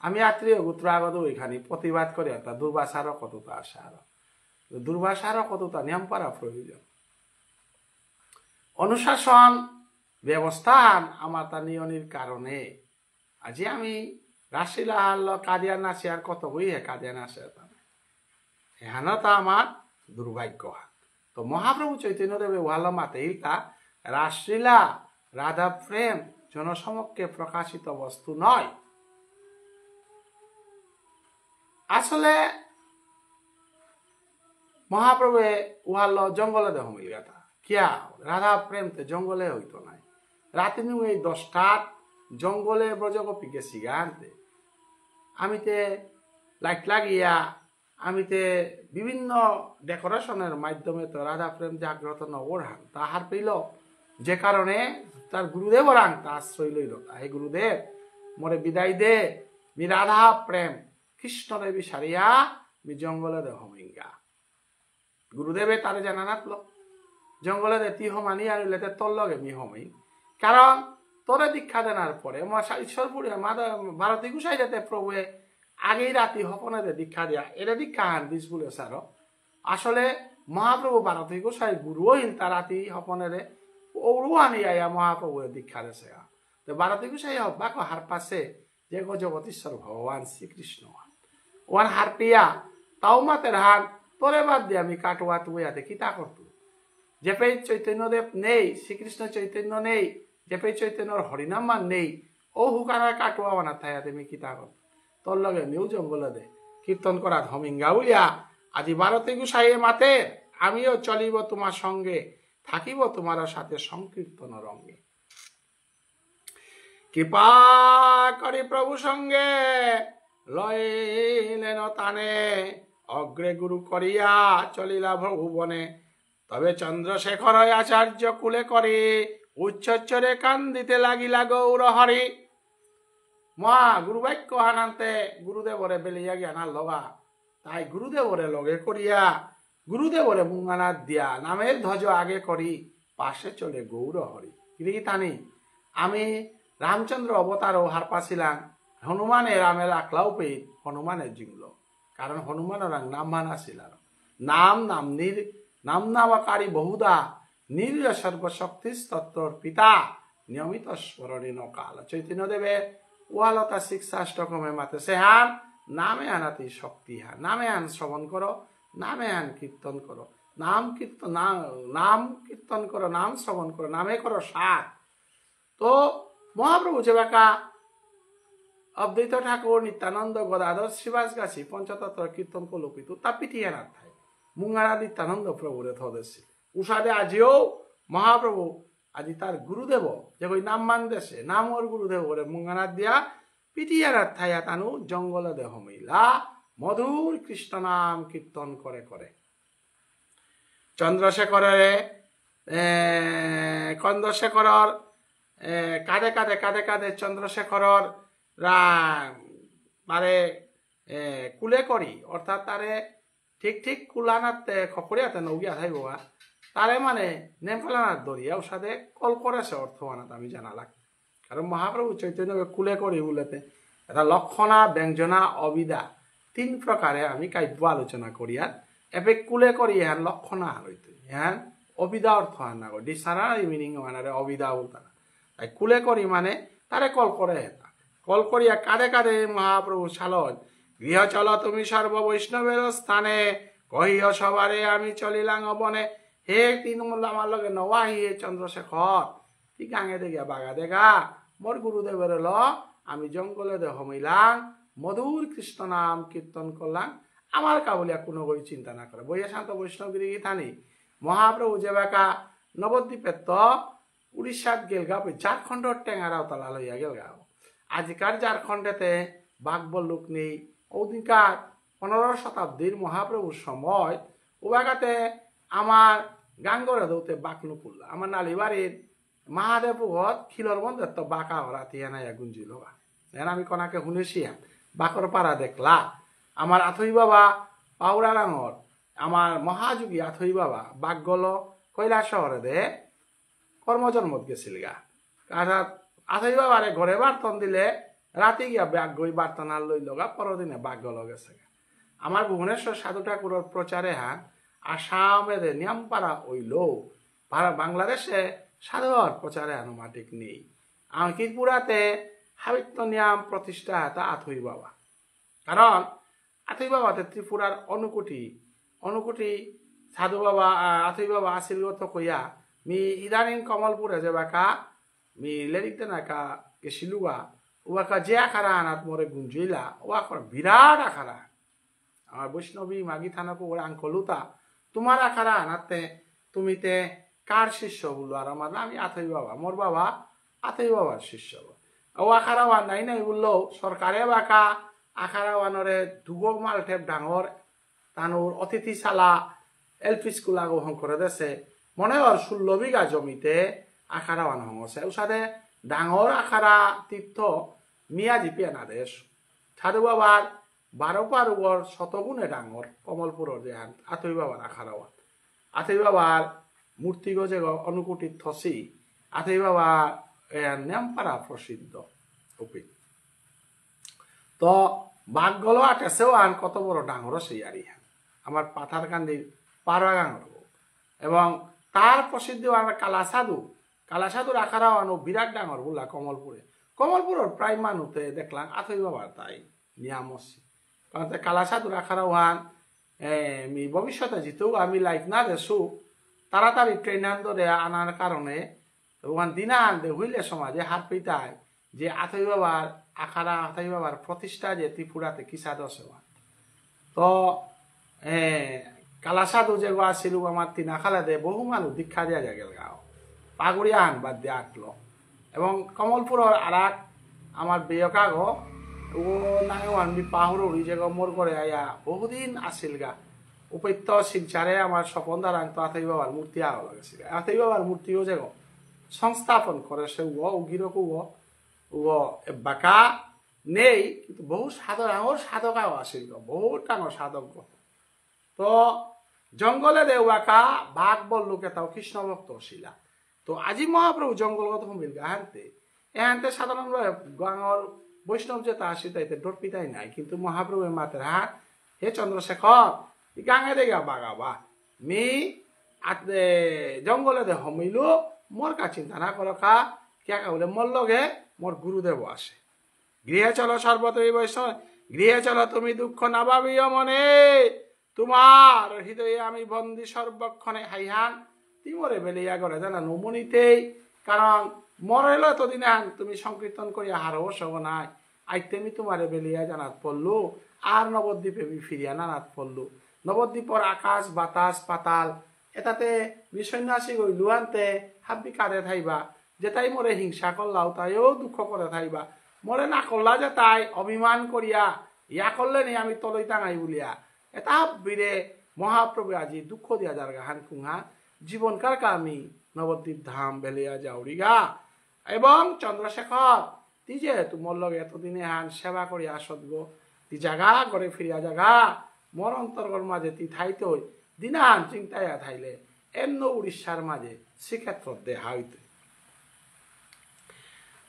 আমি আত্মীয় গোত্র আগত ওইখানে প্রতিবাদ করে তা দুর্বাসারও কতটা আসে আরো দুর্বাসারও কতটা নিয়ম পারা প্রয়োজন অনুশাসন ব্যবস্থা আমার তা নিয়নির কারণে আজি আমি রাশিলা কাদিয়া নাচে আর কত বই হে কাদিয়া নাচে এখানে তা আমার দুর্ভাগ্য তো মহাপ্রভু চৈতন্যদেবে ওয়াল মাতে তা রাসলীলা রাধা প্রেম জনসমক্ষে প্রকাশিত বস্তু নয় আসলে মহাপ্রভু ওয়াল জঙ্গলে দেহ মিল গাথা কিয়া রাধা প্রেম তো জঙ্গলে হইতো নাই রাতে নু এই 10টাত জঙ্গলে ব্রজগোপী গেছি গানতে আমিতে লাইট লাগিয়া আমিতে বিভিন্ন ডেকোরেশনের মাধ্যমে তো রাধা প্রেম জাগ্রত নবরহান তাহার পেল যে কারণে তার গুরুদেব রাং তা আশ্রয় লইল হে গুরুদেব মোরে বিদায় দে মি রাধা প্রেম কৃষ্ণদেবী সারিয়া মি জঙ্গলে দেহ মিঙ্গা গুরুদেবে তারে জানানাতল জঙ্গলে দে তিহ মানি আনিলে তোর লগে মি হমি কারণ তোরে দীক্ষা দেনার পরে ঈশ্বরপুরে ভারতী গুসাই যেতে প্রভুয়ে আগেই রাতি হপনে দীক্ষা দিয়া এটা দীক্ষা হান দিস বলে স্যার আসলে মহাপ্রভু ভারতী গোসাই গুরুহীন তা রাতি হপনে ওরুয়ানি আয়া মহাপ্রভুরে দীক্ষা দেছে তো ভারতী গোসাই বাক হার পাশে যে জগতীশ্বর ভগবান শ্রীকৃষ্ণ ওয়ান হার পিয়া তাও মাতের হান তোরে বাদ দিয়ে আমি কাটোয়া টুয়াতে কিতা করতো যেপে চৈতন্যদেব নেই, শ্রীকৃষ্ণ চৈতন্য নেই, যেপে চৈতন্যর হরিনাম মান নেই, ও হুকারা কাটোয়া বানা থাই তুমি কিতা করতো তোর লগে নিউ জঙ্গলে দে কীর্তন করা ধমিঙ্গা উলিয়া আজি ভারতে গুসাইয়ে মাতে আমিও চলিব তোমার সঙ্গে, থাকিব তোমার সাথে সংকীর্তন রঙ্গে। কৃপা করি প্রভু সঙ্গে লইলেন তানে, অগ্রে গুরু করিয়া চলিলা ভুবনে। তবে চন্দ্রশেখর আচার্য কুলে করে উচ্চরে কান্দিতে লাগিলা গৌর হরি। মহা গুরুবাক্য আনান্তে গুরুদেবরে বেলিয়া জ্ঞানার লগা, তাই গুরুদেবরে লগে করিয়া গুরুদেবরে মুঙ্গানাথ দিয়া নামের ধ্বজ আগে করি পাশে চলে গৌর হরি। কি তানি আমি রামচন্দ্র অবতার ও হার পাছিলাম হনুমানের রামের আকলাও পেয়ে হনুমানের জিংল, কারণ হনুমানের নাম মানা ছিল নাম নাম নামকারী বহুদা নীল সর্বশক্তি তত্ত্বর পিতা নিয়মিত স্মরণীন কাল। চৈতন্যদেবের ওয়ালতা শিক্ষাষ্টকমে মাতে সেহান নামে আনাতি শক্তি হা, নামে আন শ্রবণ করো, নামে আন কীর্তন করো, নাম কীর্তন করো, নাম শ্রবণ করো, নামে করো সাত। তো মহাপ্রভু যেবাকা অদ্বৈত ঠাকুর নিত্যানন্দ গদাধর শ্রীবাসগাছি পঞ্চতত্ত্ব কীর্তন কলোপিত তা পিটিয়ে না থাকে মুঙ্গারা নিত্যানন্দ প্রভুরে থদেছি উষাদে আজিও মহাপ্রভু আজি তার গুরুদেব যে ওই নাম মান দেশে নাম ওর গুরুদেব ওরে মুঙ্গানাথ দিয়া পিটিয়ে না থাইয়া তানু জঙ্গল দেহ মিলা মধুর কৃষ্ণ নাম কীর্তন করে করে। চন্দ্রশেখরের কাঁধে কাঁধে চন্দ্রশেখরর তারে কুলে করি অর্থাৎ তারে ঠিক কুলানাতে খপরিয়াতে নৌগিয়া থাইব তারে মানে নেমফেলানার দরিয়া ওর সাথে কল করেছে অর্থমানাত আমি জানা লাগ। কারণ মহাপ্রভু চৈতন্য কুলে করি বলেতে এটা লক্ষণা ব্যঞ্জনা অবিদা তিন প্রকারে আমি কাব্য আলোচনা করি আর এবে কুলে করি হ্যাঁ লক্ষণা হইতে হ্যাঁ অবিদা অর্থ হান না করি ডিকশনারি মিনিং মানে অবিদা বলতা না, তাই কুলে করি মানে তারে কল করে হেতা কল করিয়া কাঁধে মহাপ্রভু সালন গৃহ চল তুমি সর্ব বৈষ্ণবের স্থানে কহিও সবারে আমি চলিলাম অবনে। হে তৃণমূল আমার লগে নওয়াহি হে চন্দ্রশেখর ঠিক গাঙে দেখিয়া বাগা দেখা মোর গুরুদেবের ল আমি জঙ্গলে দেহ মিলাম মধুর কৃষ্ণ নাম কীর্তন করলাম আমার কাবলিয়া কোনো বই চিন্তা না করে। বইয়া শান্ত বৈষ্ণবগিরি থানি মহাপ্রভু যে বাকা নবদ্বীপের তো উড়িষ্যাত গেলগা ঝাড়খণ্ডর টেঙারাও তালা লইয়া গেলগা। আজকার ঝাড়খণ্ডেতে বাঘবল লোক নেই, ওদিনকার 15 শতাব্দীর মহাপ্রভুর সময় ও বাগাতে আমার গাঙ্গরে দৌতে বাঘ নুকুল্লা আমার নালিবাড়ির মহাদেব খিলর বন্ধের তো বাঁকা ওরা তিয়া নাই গুঞ্জিল এন আমি কনাকে শুনেছি বাকর পাড়া দেখলা আমার আথই বাবা পাউরা রাঙর আমার মহাযোগী আথই বাবা বাঘগল কৈলাস শহরে দে কর্মজন্মত গেছিল গা। আথই বাবারে ঘরে বার্তন দিলে রাতে গিয়া ব্যাগ গই বার্তন আর লই লগা পরদিনে বাঘগল গেছে গা। আমার ভুবনেশ্বর সাধু ঠাকুরের প্রচারে হান আসামে নিয়ামপাড়া ওইল বাংলাদেশে সাধুর প্রচারে আনুমাটিক নেই। আমি ত্রিপুরাতে হাবিত্য নিয়াম প্রতিষ্ঠা হাতা আথই বাবা, কারণ আথই বাবাতে ত্রিপুরার অনুকুটি সাধু বাবা আথই বাবা আসিল তো কইয়া মি ইদানিং কমলপুরে যে বাকা মি লেরিতে নাকা গেছিলুয়া ওয়াকা যে আখারা আনাত মরে গুঞ্জিলা ওয়াকর বিরাট আখারা আমার বৈষ্ণবী মাগি থানাপু ওরা আঙ্কলুতা তোমার আখারা আনাতে তুমিতে কার শিষ্য বললো আর আমার আমি আথই বাবা মোর বাবা আথই বাবার শিষ্য ও আখারা ওয়ান নাই বললো সরকারে বাকা আখারা ওয়ানরে দুগো মাল ঠেপ ডাঙর তানুর অতিথিশালা এলপি স্কুল আগোহন করে দেছে মনে হয় 16 বিঘা জমিতে আখারা ওয়ান হংছে ও সাথে ডাঙর আখারা তীর্থ মিয়া জিপিয়া না দেশ সাধু বাবার 12 পারুগর শতগুণে ডাঙর কমলপুরের যে আথই বাবার আখারা ওয়ান আথই বাবার মূর্তি গজে অনুকুটি থসি আথই বাবা নেমপাড়া প্রসিদ্ধ উপিত তো বাঘগল আটেছেও আন কত বড় ডাঙর সেই আর আমার পাথার কান্দির পারগাঙর এবং তার প্রসিদ্ধ আমার কালাসাধুর আখারাও আনো বিরাট ডাঙর বললা কমলপুরের প্রায় মানুষে দেখলাম আথই বাবার তাই নিয়ামসি কারণ কালাসাধুর আখারাও আন আমি ভবিষ্যতে যেতেও আমি লাইফ না দেশু তাড়াতাড়ি ট্রেন ধরে আনার কারণে ওখান দিনা আনতে হইলে সমাজে হাত পেতায় যে আথাই বাবার আখাড়া আথাই বাবার প্রতিষ্ঠা যে ত্রিপুরাতে কিসাদ আছে তো কালাসাদু যে আসিল আমার তিনা খালাদে বহু মানুষ দীক্ষা দিয়া যায় গেল গাও পাগুড়িয়া আন বাদ দিয়ে আটলো এবং কমলপুরের আর এক আমার বেয়কা গো ও নাগে আনবি পাহুড়ি যে মোর করে আয়া বহুদিন আসিল গা উপত্য শিলচারে আমার স্বপন দ্বারা তো আথাই বাবার মূর্তি আগ লাগেছিল আথাই বাবার মূর্তিও যে সংস্থাপন করে সে উগিরকু বাঁকা নেই কিন্তু বহু সাধক আমার সাধকাও আসিল বহু টাঙর সাধক তো জঙ্গলে দেওয়াকা বাঘ বল্লুকে তাও কৃষ্ণ ভক্ত শিলা তো আজি মহাপ্রভু জঙ্গলগত হমিল এহান্তে এহান্তে সাধারণভাবে গাঁর বৈষ্ণব যে তা আসি তাইতে ডোর পিতাই নাই কিন্তু মহাপ্রভু মাতের হাত হে চন্দ্রশেখর গাঙে দেখা বাগাবা মি জঙ্গলে দে হমিলু মোর কা চিন্তা না করো কা কে বলে মোর লগে মোর গুরুদেব আসে গৃহে চলো সর্বতই বৈষ্ণব গৃহে চলো তুমি দুঃখ না ভাবিও মনে তোমার হৃদয়ে আমি বন্দি সর্বক্ষণে হাইহান তিমরে বেলিয়া করে জানা নমনিতেই কারণ মরেল এতদিন তুমি সংকীর্তন করিয়া হারো সব নাই আইতেমি তোমারে বেলিয়া জানাত পড়লু আর নবদ্বীপে ফিরিয়া নানাত পড়লু নবদ্বীপর আকাশ বাতাস পাতাল এটাতে বিসন্যাসী গইলু আনতে হাব্বি কাঁদে থাইবা যে তাই মরে হিংসা করলাও তাইও দুঃখ করে থাইবা মরে না করলা যে তাই অভিমান করিয়া ইয়া করলে নি আমি তলই টাঙাই বলিয়া এটা বীরে মহাপ্রভু আজি দুঃখ দিয়া যার গাহান কুহা জীবনকার কামি নবদ্বীপ ধাম বেলিয়া যাওরিগা এবং চন্দ্রশেখর তি যে তোমার লগে এতদিনে হান সেবা করিয়া আসত গো তি জাগা করে ফিরিয়া জাগা মর অন্তর্গর মাঝে তি থাইতে দিনান চিন্তাইয়া থাইলে এন্ন উড়িষ্যার মাঝে শ্রীক্ষেত্র দেহা হইতে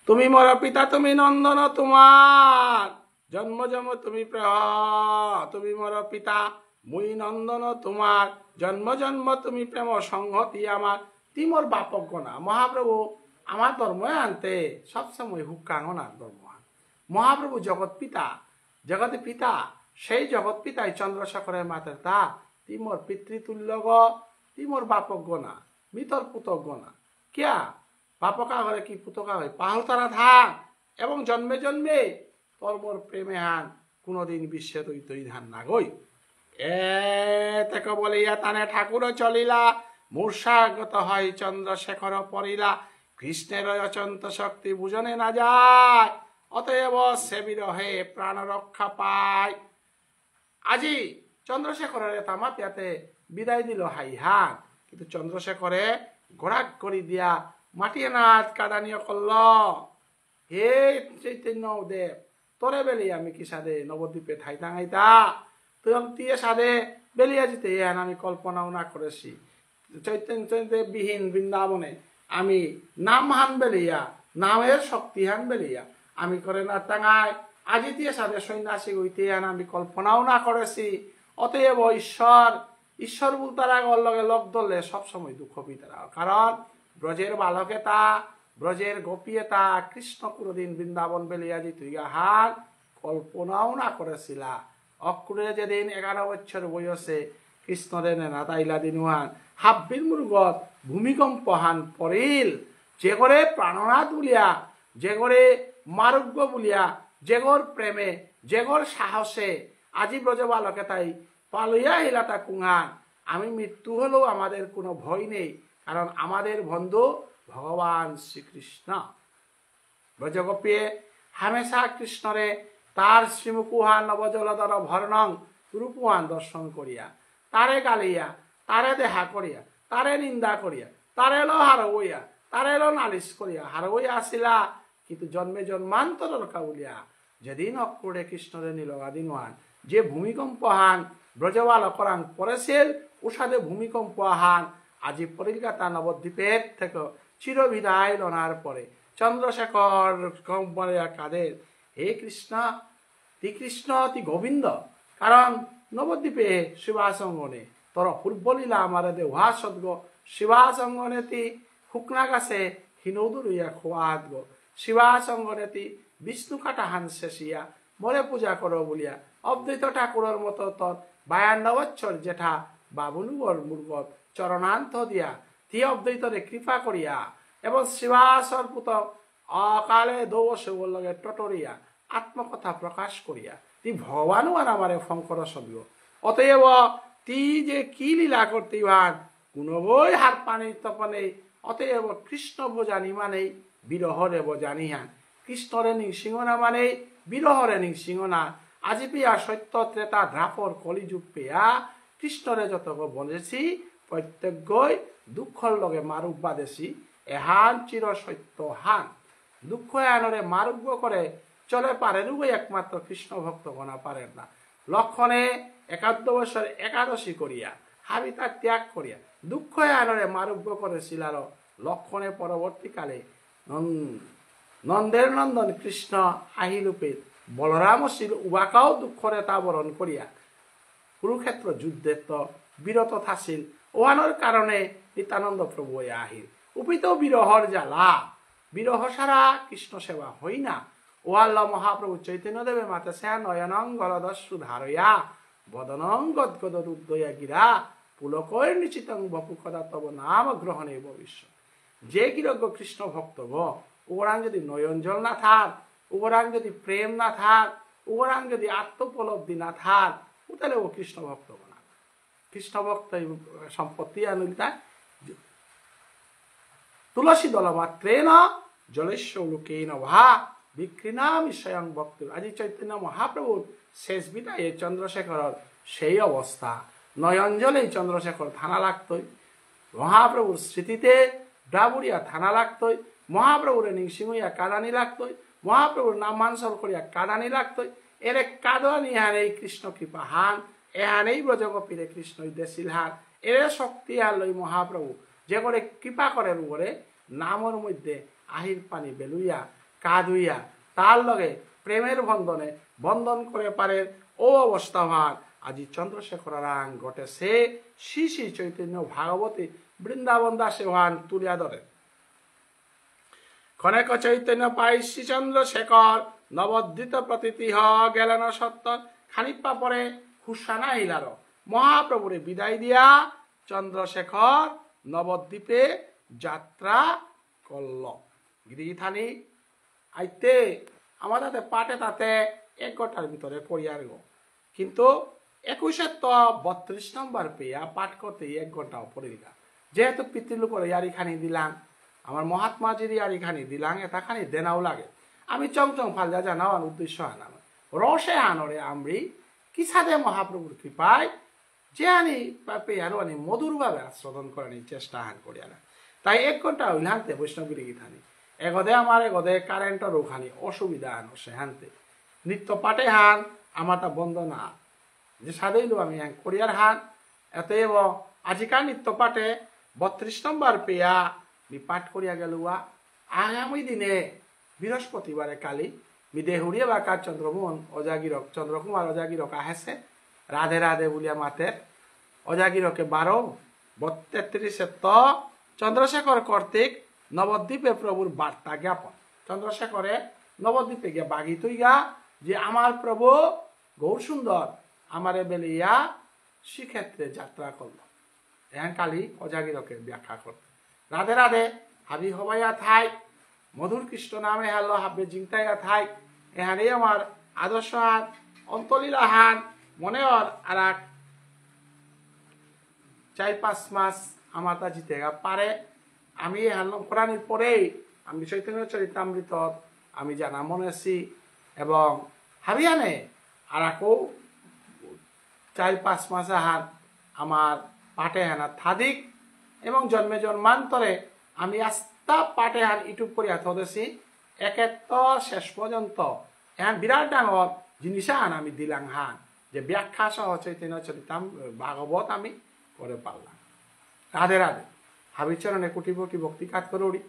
তুমি মর পিতা তুমি নন্দন তোমার জন্ম জন্ম তুমি তুমি মর পিতা মুই নন্দন তোমার জন্ম জন্ম তুমি প্রেম সংহতি আমার তিমর বাপক না মহাপ্রভু আমার ধর্ম আনতে সবসময় হুক্কাঙ্গনার ধর্ম মহাপ্রভু জগৎ পিতা জগতের পিতা সেই জগৎ পিতাই চন্দ্রশেখরের মাতের তা তিমর পিতৃতুল্য গ তিমর বাপক না মিতর পুতক না কিয়া বাপকা ঘরে কি পুতকা হয় পাহল তারা ধান এবং জন্মে জন্মে তর্মর প্রেমে হান কোনদিন বিশ্বে তৈ ধান না গই এতেক বলিয়া তানে ঠাকুর চলিলা মূর্ষাগত হয় চন্দ্রশেখর পড়িলা কৃষ্ণের অচন্ত শক্তি বুঝনে না যায় অতএব সে বিরহে প্রাণ রক্ষা পায় আজি চন্দ্রশেখরের তামাতিয়াতে বিদায় দিল হাই হান কিন্তু চন্দ্রশেখরে ঘোড়াক করি দিয়া মাটিয়ে নাথ কাদানীয় করল হে চৈতন্য দেব তোরে বেলি আমি কি সাদে নবদ্বীপে ঠাই টাঙাইতা তুই তিয়ে সাদে বেলিয়া যেতে এন আমি কল্পনাও না করেছি চৈতন্য বিহীন বৃন্দাবনে আমি নামহান বেলিয়া নামের শক্তিহান বেলিয়া আমি করে না টাঙাই আজি দিয়ে সাদে সন্ন্যাসী হইতে এন আমি কল্পনাও না করেছি অতএব ঈশ্বর তারা লগে লগ ধরলে সবসময় দুঃখ পিতারা কারণ ব্রজের বালকে তা ব্রজের গোপিয়ে তা কৃষ্ণ কোনদিন বৃন্দাবন বেলিয়া দিত ইহার কল্পনাও না করেছিলা অক্রুরে যেদিন 11 বছর বয়সে কৃষ্ণরে নেনা তাইলা দিনুহান হাব্বির মুরগত ভূমিকম্প হান পড়িল যে করে প্রাণনাথ বলিয়া যে করে মারুগ্য বলিয়া যেগর প্রেমে যেগর সাহসে আজি ব্রজ বালকে তাই পালইয়া আহিলা তা কুহান আমি মৃত্যু হলেও আমাদের কোনো ভয় নেই কারণ আমাদের বন্ধু ভগবান শ্রীকৃষ্ণ ব্রজগোপীয়ে হামেশা কৃষ্ণরে তার শ্রীমুকুহান নবজলধর ভর্ণং রূপুহান দর্শন করিয়া তারে গালিয়া তারে দেহা করিয়া তারে নিন্দা করিয়া তারে লো হারবইয়া তারে লো নালিশ করিয়া হারবইয়া আসিলা কিন্তু জন্মে জন্মান্তর কাউলিয়া যেদিন অক্রুরে কৃষ্ণরে নীলগা দিনহান যে ভূমিকম্প হান ব্রজবালকরাং পরেছিল উষাদে ভূমিকম্প হান আজি পরিলকাতা নবদ্বীপের থেকে চিরবিদায় লনার পরে চন্দ্রশেখর কম্পরিয়া কাদের হে কৃষ্ণ তি কৃষ্ণ তি গোবিন্দ কারণ নবদ্বীপে শিবাসঙ্গনে তোর পূর্বলীলা আমার দে উহা সদ্গ শিবাসঙ্গনে তি হুকনা গাছে হিনৌদুরিয়া খোয়াত গো শিবাসঙ্গনে তি বিষ্ণু কাটা হান শেষিয়া মরে পূজা করো বলিয়া অদ্বৈত ঠাকুরের মতো তোর 52 বছর জেঠা বাবুনুবর মূর্গত চরণান্ত দিয়া তি অদ্বৈতরে কৃপা করিয়া এবং শিবাসর পুত অকালে দৌবর লগে টটরিয়া আত্মকথা প্রকাশ করিয়া তি ভগবানও আর আমারে ফঙ্কর সবিও অতএব তি যে কি লীলা করতে ইহান গুণবই হাত পানি তপনে অতএব কৃষ্ণ বোজানি মানে বিরহরে বোজানিহান কৃষ্ণরে নিংসিংহ না মানে বিরহরে নিংসিংহ না আজি পিয়া সত্য ত্রেতা দ্রাপর কলিযুগ পেয়া কৃষ্ণরে যত বনেছি প্রত্যেকই দুঃখর লগে মারুক বাদেছি এহান চির সত্য হান দুঃখ আনরে মারুগ্য করে চলে পারেন উভয় একমাত্র কৃষ্ণ ভক্ত গণা পারেন না লক্ষণে 71 বছর একাদশী করিয়া হাবিতা ত্যাগ করিয়া দুঃখ আনরে মারুগ্য করেছিল লক্ষণে পরবর্তীকালে নন্দের নন্দন কৃষ্ণ আহিরূপে বলরাম ছিল উবাকাও দুঃখরে তা বরণ করিয়া কুরুক্ষেত্র যুদ্ধে তো বিরত থাছিল ওহানোর কারণে নিত্যানন্দ প্রভু আহির উপিত বিরহর জ্বালা বিরহ সারা কৃষ্ণ সেবা হই না ওয়াল্লা মহাপ্রভু চৈতন্য দেবে মাতা সে নয়নং গলদস্যু ধারয়া বদনং গদগদ রুদ্দয়া গিরা পুলকৈর নিচিতং বপু কদা তব নাম গ্রহণে ভবিষ্যৎ যে কিরজ্ঞ কৃষ্ণ ভক্ত ওরাং যদি নয়ন জল না থাক ওরাং যদি প্রেম না থাক ওরাং যদি আত্মোপলব্ধি না থাক তাহলে ও কৃষ্ণ ভক্ত না কৃষ্ণ ভক্ত সম্পত্তি আনুলিতা তুলসী দল মাত্রেন জলেশ্ব লোকেন ভা বিক্রিনামি স্বয়ং ভক্ত আজি চৈতন্য মহাপ্রভুর শেষ বিদায়ে চন্দ্রশেখর সেই অবস্থা নয়ন জলেই চন্দ্রশেখর থানা লাগতই মহাপ্রভুর স্মৃতিতে ডাবুরিয়া থানা লাগতই মহাপ্রভুরে নিংসিংহইয়া কাদানি লাগতই মহাপ্রভুর নামাঞ্চল করিয়া কাদানি লাগতই এরে কাদানি হান এই কৃষ্ণ কৃপা হান এহান এই ব্রজগোপীরে কৃষ্ণ দেশিল হান এরে শক্তি হান লই মহাপ্রভু যে করে কৃপা করেন করে নামর মধ্যে আহির পানি বেলুইয়া কাঁদুইয়া তার লগে প্রেমের বন্ধনে বন্ধন করে পারে ও অবস্থা ভান আজি চন্দ্রশেখর রাং ঘটেছে শ্রী শ্রী চৈতন্য ভাগবতী বৃন্দাবন দাসে ভান তুলিয়া ধরে ক্ষণেক চৈতন্য পাই শ্রী চন্দ্রশেখর নবদ্বীত প্রতীতি হ গেলেন সত্তর খানিপা পরে হুসানা হিলার মহাপ্রভুরে বিদায় দিয়া চন্দ্রশেখর নবদ্বীপে যাত্রা করল গিরিথানি আইতে আমার তাতে পাটে তাতে 1 ঘন্টার ভিতরে করিয়ার গো কিন্তু 21 তো 32 নম্বর পেয়া পাঠ করতে 1 ঘন্টাও পড়িলা যেহেতু পিতৃলোকের ইয়ারিখানি দিলাম আমার মহাত্মাজির ইয়ারিখানি দিলাম এটা খানি দেনাও লাগে আমি চংচং ফালজা জানাওয়ার উদ্দেশ্য আনাম রসে আনরে আমরি কি সাথে মহাপ্রভুর কৃপায় যে আনি পেয়ারও আনি মধুরভাবে আস্বাদন করানি চেষ্টা হান করিয়া না তাই 1 ঘন্টা হইল হানতে বৈষ্ণবগিরি গীতানি এগদে আমার এগদে কারেন্টের ওখানে অসুবিধা আনো সে হানতে নিত্য পাটে হান আমার তা বন্ধ না যে সাদেইলো আমি করিয়ার হান এতএব আজিকার নিত্য পাটে 32 নম্বর পেয়া মি পাঠ করিয়া গেলুয়া আগামী দিনে বৃহস্পতিবারে কালি মি দেহুরিয়া বাকার চন্দ্রমোহন অজাগিরক চন্দ্রকুমার অজাগিরক আহেছে রাধে রাধে বলিয়া মাতে অজাগিরকে 12:33 তো চন্দ্রশেখর কর্তৃক নবদ্বীপে প্রভুর বার্তা জ্ঞাপন চন্দ্রশেখরে নবদ্বীপে গিয়া বাগিত গা যে আমার প্রভু গৌর সুন্দর আমারে বেলিয়া শ্রীক্ষেত্রে যাত্রা করল এখন কালি অজাগিরকে ব্যাখ্যা করত রাধে রাধে হাবি হবাইয়া থাই মধুর কৃষ্ণ নামে হেলো হাবে জিংতাইয়া থাই এখানেই আমার আদর্শ হান অন্তলীলা হান মনে আর 4-5 মাস আমার তা জিতে পারে আমি কোরআনের পরেই আমি চৈতন্য চরিতামৃত আমি জানা মনেছি এবং হাবিয়ানে আর 4-5 মাস হান আমার পাটে হানা থাদিক এবং জন্মে জন্মান্তরে আমি আস্তা পাটে হান ইউটিউব করিয়া থদেছি একেত শেষ পর্যন্ত এখন বিরাট ডাঙর জিনিস হান আমি দিলাম হান যে ব্যাখ্যা সহ চৈতন্য চরিতাম ভাগবত আমি করে পারলাম রাধে রাধে হাবিচরণে কোটি কোটি ভক্তি কাজ করুড়ি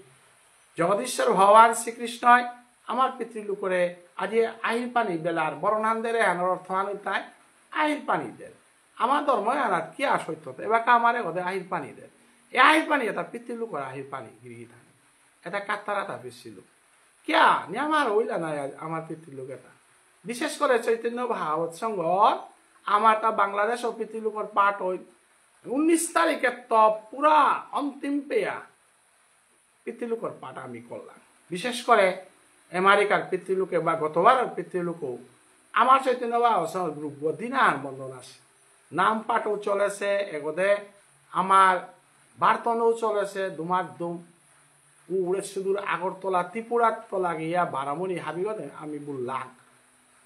জগদীশ্বর ভগবান শ্রীকৃষ্ণয় আমার পিতৃলোকরে আজি আহির পানি বেলার বরণান্দের আনার অর্থ আনুতায় আহির পানি দেন আমার ধর্ম আনার কি আসৈত এবার আমারে ওদের আহির পানি দেন এই আহির পানি এটা পিতৃলোকর আহির পানি গিরি থাকে এটা কাতারা তা বেশিল কিয়া নি আমার ওইলা নাই আমার পিতৃলোক এটা বিশেষ করে চৈতন্য ভাগবত সংঘ আমার তা বাংলাদেশ ও পিতৃলোকের পাঠ হই 19 তারিখে তো পুরা অন্তিম পেয়া পিতৃলোকের পাঠ আমি করলাম। বিশেষ করে আমেরিকার পিতৃলোকে বা গতবারের পিতৃলোকেও আমার চৈতন্য বা অসম গ্রুপ দিনার বন্ধন আছে। নাম পাঠও চলেছে এগোদে আমার বার্তনও চলেছে দুমার দুম উড়ে সুদূর আগরতলা ত্রিপুরার তলা গিয়া বারামণি হাবিগদে আমি বললাম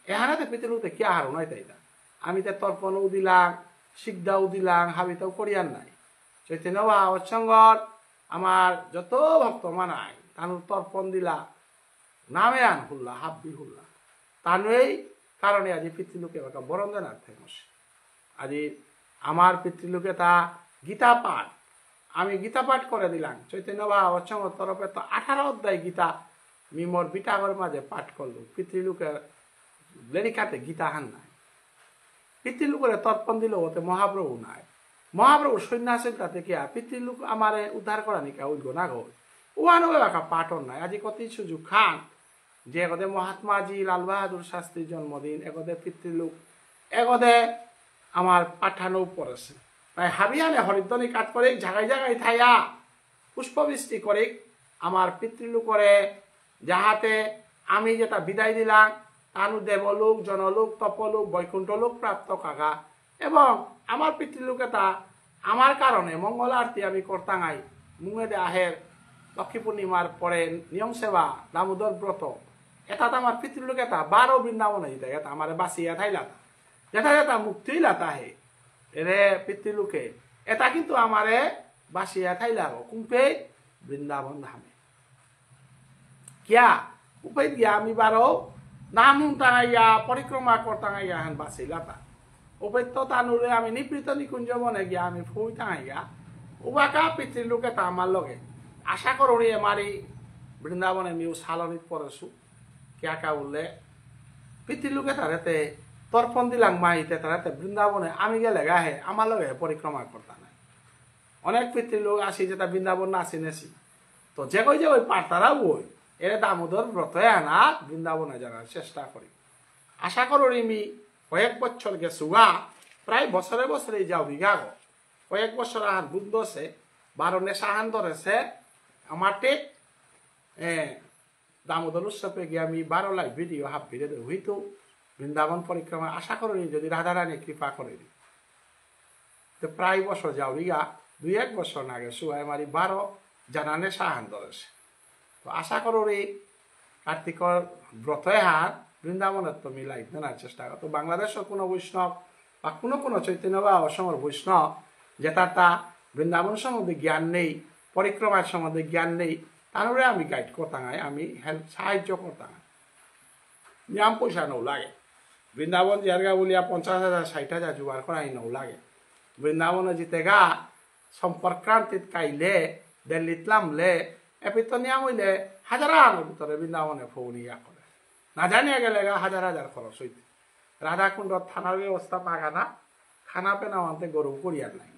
এখানে পিতৃলোকে কে হার নয় তাই না আমি তো তর্পণও দিলাম শিকদাও দিলাম হাবিতাও করিয়ার নাই চৈতন্য বা অসঙ্গর আমার যত ভক্ত মানায় তানুর তর্পণ দিলা নামে আন হুল্লা হাব্বি হুল্লা তানুই কারণে আজি পিতৃলোকে একটা বরঞ্জনার ফেমস আজি আমার পিতৃলোকে তা গীতা পাঠ আমি গীতা পাঠ করে দিলাম চৈতন্য বা অসঙ্গর তরফে তো 18 অধ্যায় গীতা মিমর বিটাগর মাঝে পাঠ করলো পিতৃলোকের লেরিকাতে গীতা হান নাই পিতৃলোকের তর্পণ দিল ওতে মহাপ্রভু নাই মহাপ্রভু সন্ন্যাসের কাছে কে পিতৃলোক আমারে উদ্ধার করা নিকা উইল না গো ওয়ানো এলাকা পাঠন নাই আজি কত সুযোগ খান যে এগদে মহাত্মাজি লাল বাহাদুর শাস্ত্রীর জন্মদিন এগদে পিতৃলোক এগদে আমার পাঠানো পড়েছে তাই হাবিয়ানে হরিদ্বনি কাট করে জায়গায় জায়গায় থাইয়া পুষ্পবৃষ্টি করে আমার পিতৃলোক করে যাহাতে আমি যেটা বিদায় দিলাম তানু দেবলোক জনলোক তপলোক বৈকুণ্ঠলোক প্রাপ্ত কাকা এবং আমার পিতৃলোকে তা আমার কারণে মঙ্গল আরতি আমি করতাঙাই মুঙেদে আহের লক্ষ্মী পূর্ণিমার পরে নিয়ম সেবা দামোদর ব্রত এটা আমার পিতৃলোকে তা 12 বৃন্দাবনে যেতে এটা আমার বাঁচিয়া থাইলাতা যেটা যেটা মুক্তি লাতা হে এরে পিতৃলোকে এটা কিন্তু আমারে বাঁচিয়া থাইলা কুম্পে বৃন্দাবন ধামে কিয়া উপে গিয়া আমি 12 নাম টাঙাইয়া পরিক্রমা করতাঙাইয়া হান বাঁচিলাতা উপে তো তানুরে আমি নিপৃত নিকুঞ্জ বনে গিয়া আমি ফুই টাঙাইয়া উবাকা পিতৃলোকে তা আমার লগে আশা করি আমারি বৃন্দাবনে মিউ সালনিত পড়েছু কিয়াকা বললে পিতৃলোকে তারাতে তর্পণ দিলাম মাইতে তারাতে বৃন্দাবনে আমি গেলে গাহে আমার লগে পরিক্রমা করতা নাই অনেক পিতৃলোক আসি যেটা বৃন্দাবন না চিনেছি তো যে ওই পাঠতারা বই এর দামোদর ব্রতে আনা বৃন্দাবনে যাওয়ার চেষ্টা করি আশা করি আমি কয়েক বছর গেছুগা প্রায় বছরে বছরে যাও বিঘা গো কয়েক বছর আহার বুদ্ধছে 12 নেশা হান ধরেছে আমারটে দামোদর উৎসবে গিয়ে আমি 12 লাইভ ভিডিও হাফ ভিডিও হইতো বৃন্দাবন পরিক্রমা আশা করি যদি রাধারানী কৃপা করে দিই তো প্রায় বছর যাও বিঘা 2-1 বছর না গেছু আমারি 12 জানা নেশা হান ধরেছে তো আশা করি কার্তিকর ব্রতে হার বৃন্দাবনের তো মিলাই দেওয়ার চেষ্টা করো তো বাংলাদেশের কোনো বৈষ্ণব বা কোনো চৈতন্য বা অসমের বৈষ্ণব যেটা তা বৃন্দাবন সম্বন্ধে জ্ঞান নেই পরিক্রমার সম্বন্ধে জ্ঞান নেই তাহলে আমি গাইড করতাম আমি হেল্প সাহায্য করতাম নিয়ম পয়সা নৌ লাগে বৃন্দাবন জায়গা বলিয়া 50,000 60,000 জোগাড় করাই নৌ লাগে বৃন্দাবনে জিতে গা সম্পর্কান্তিত কাইলে দিল্লিত নামলে এপিত নিয়ম হইলে হাজারানোর ভিতরে বৃন্দাবনে ফৌনিয়া করে না জানিয়া গেলে গা হাজার খরচ হইতে রাধাকুণ্ড থানার ব্যবস্থা পাগা না খানা পেনা আনতে গরু করিয়ার নাই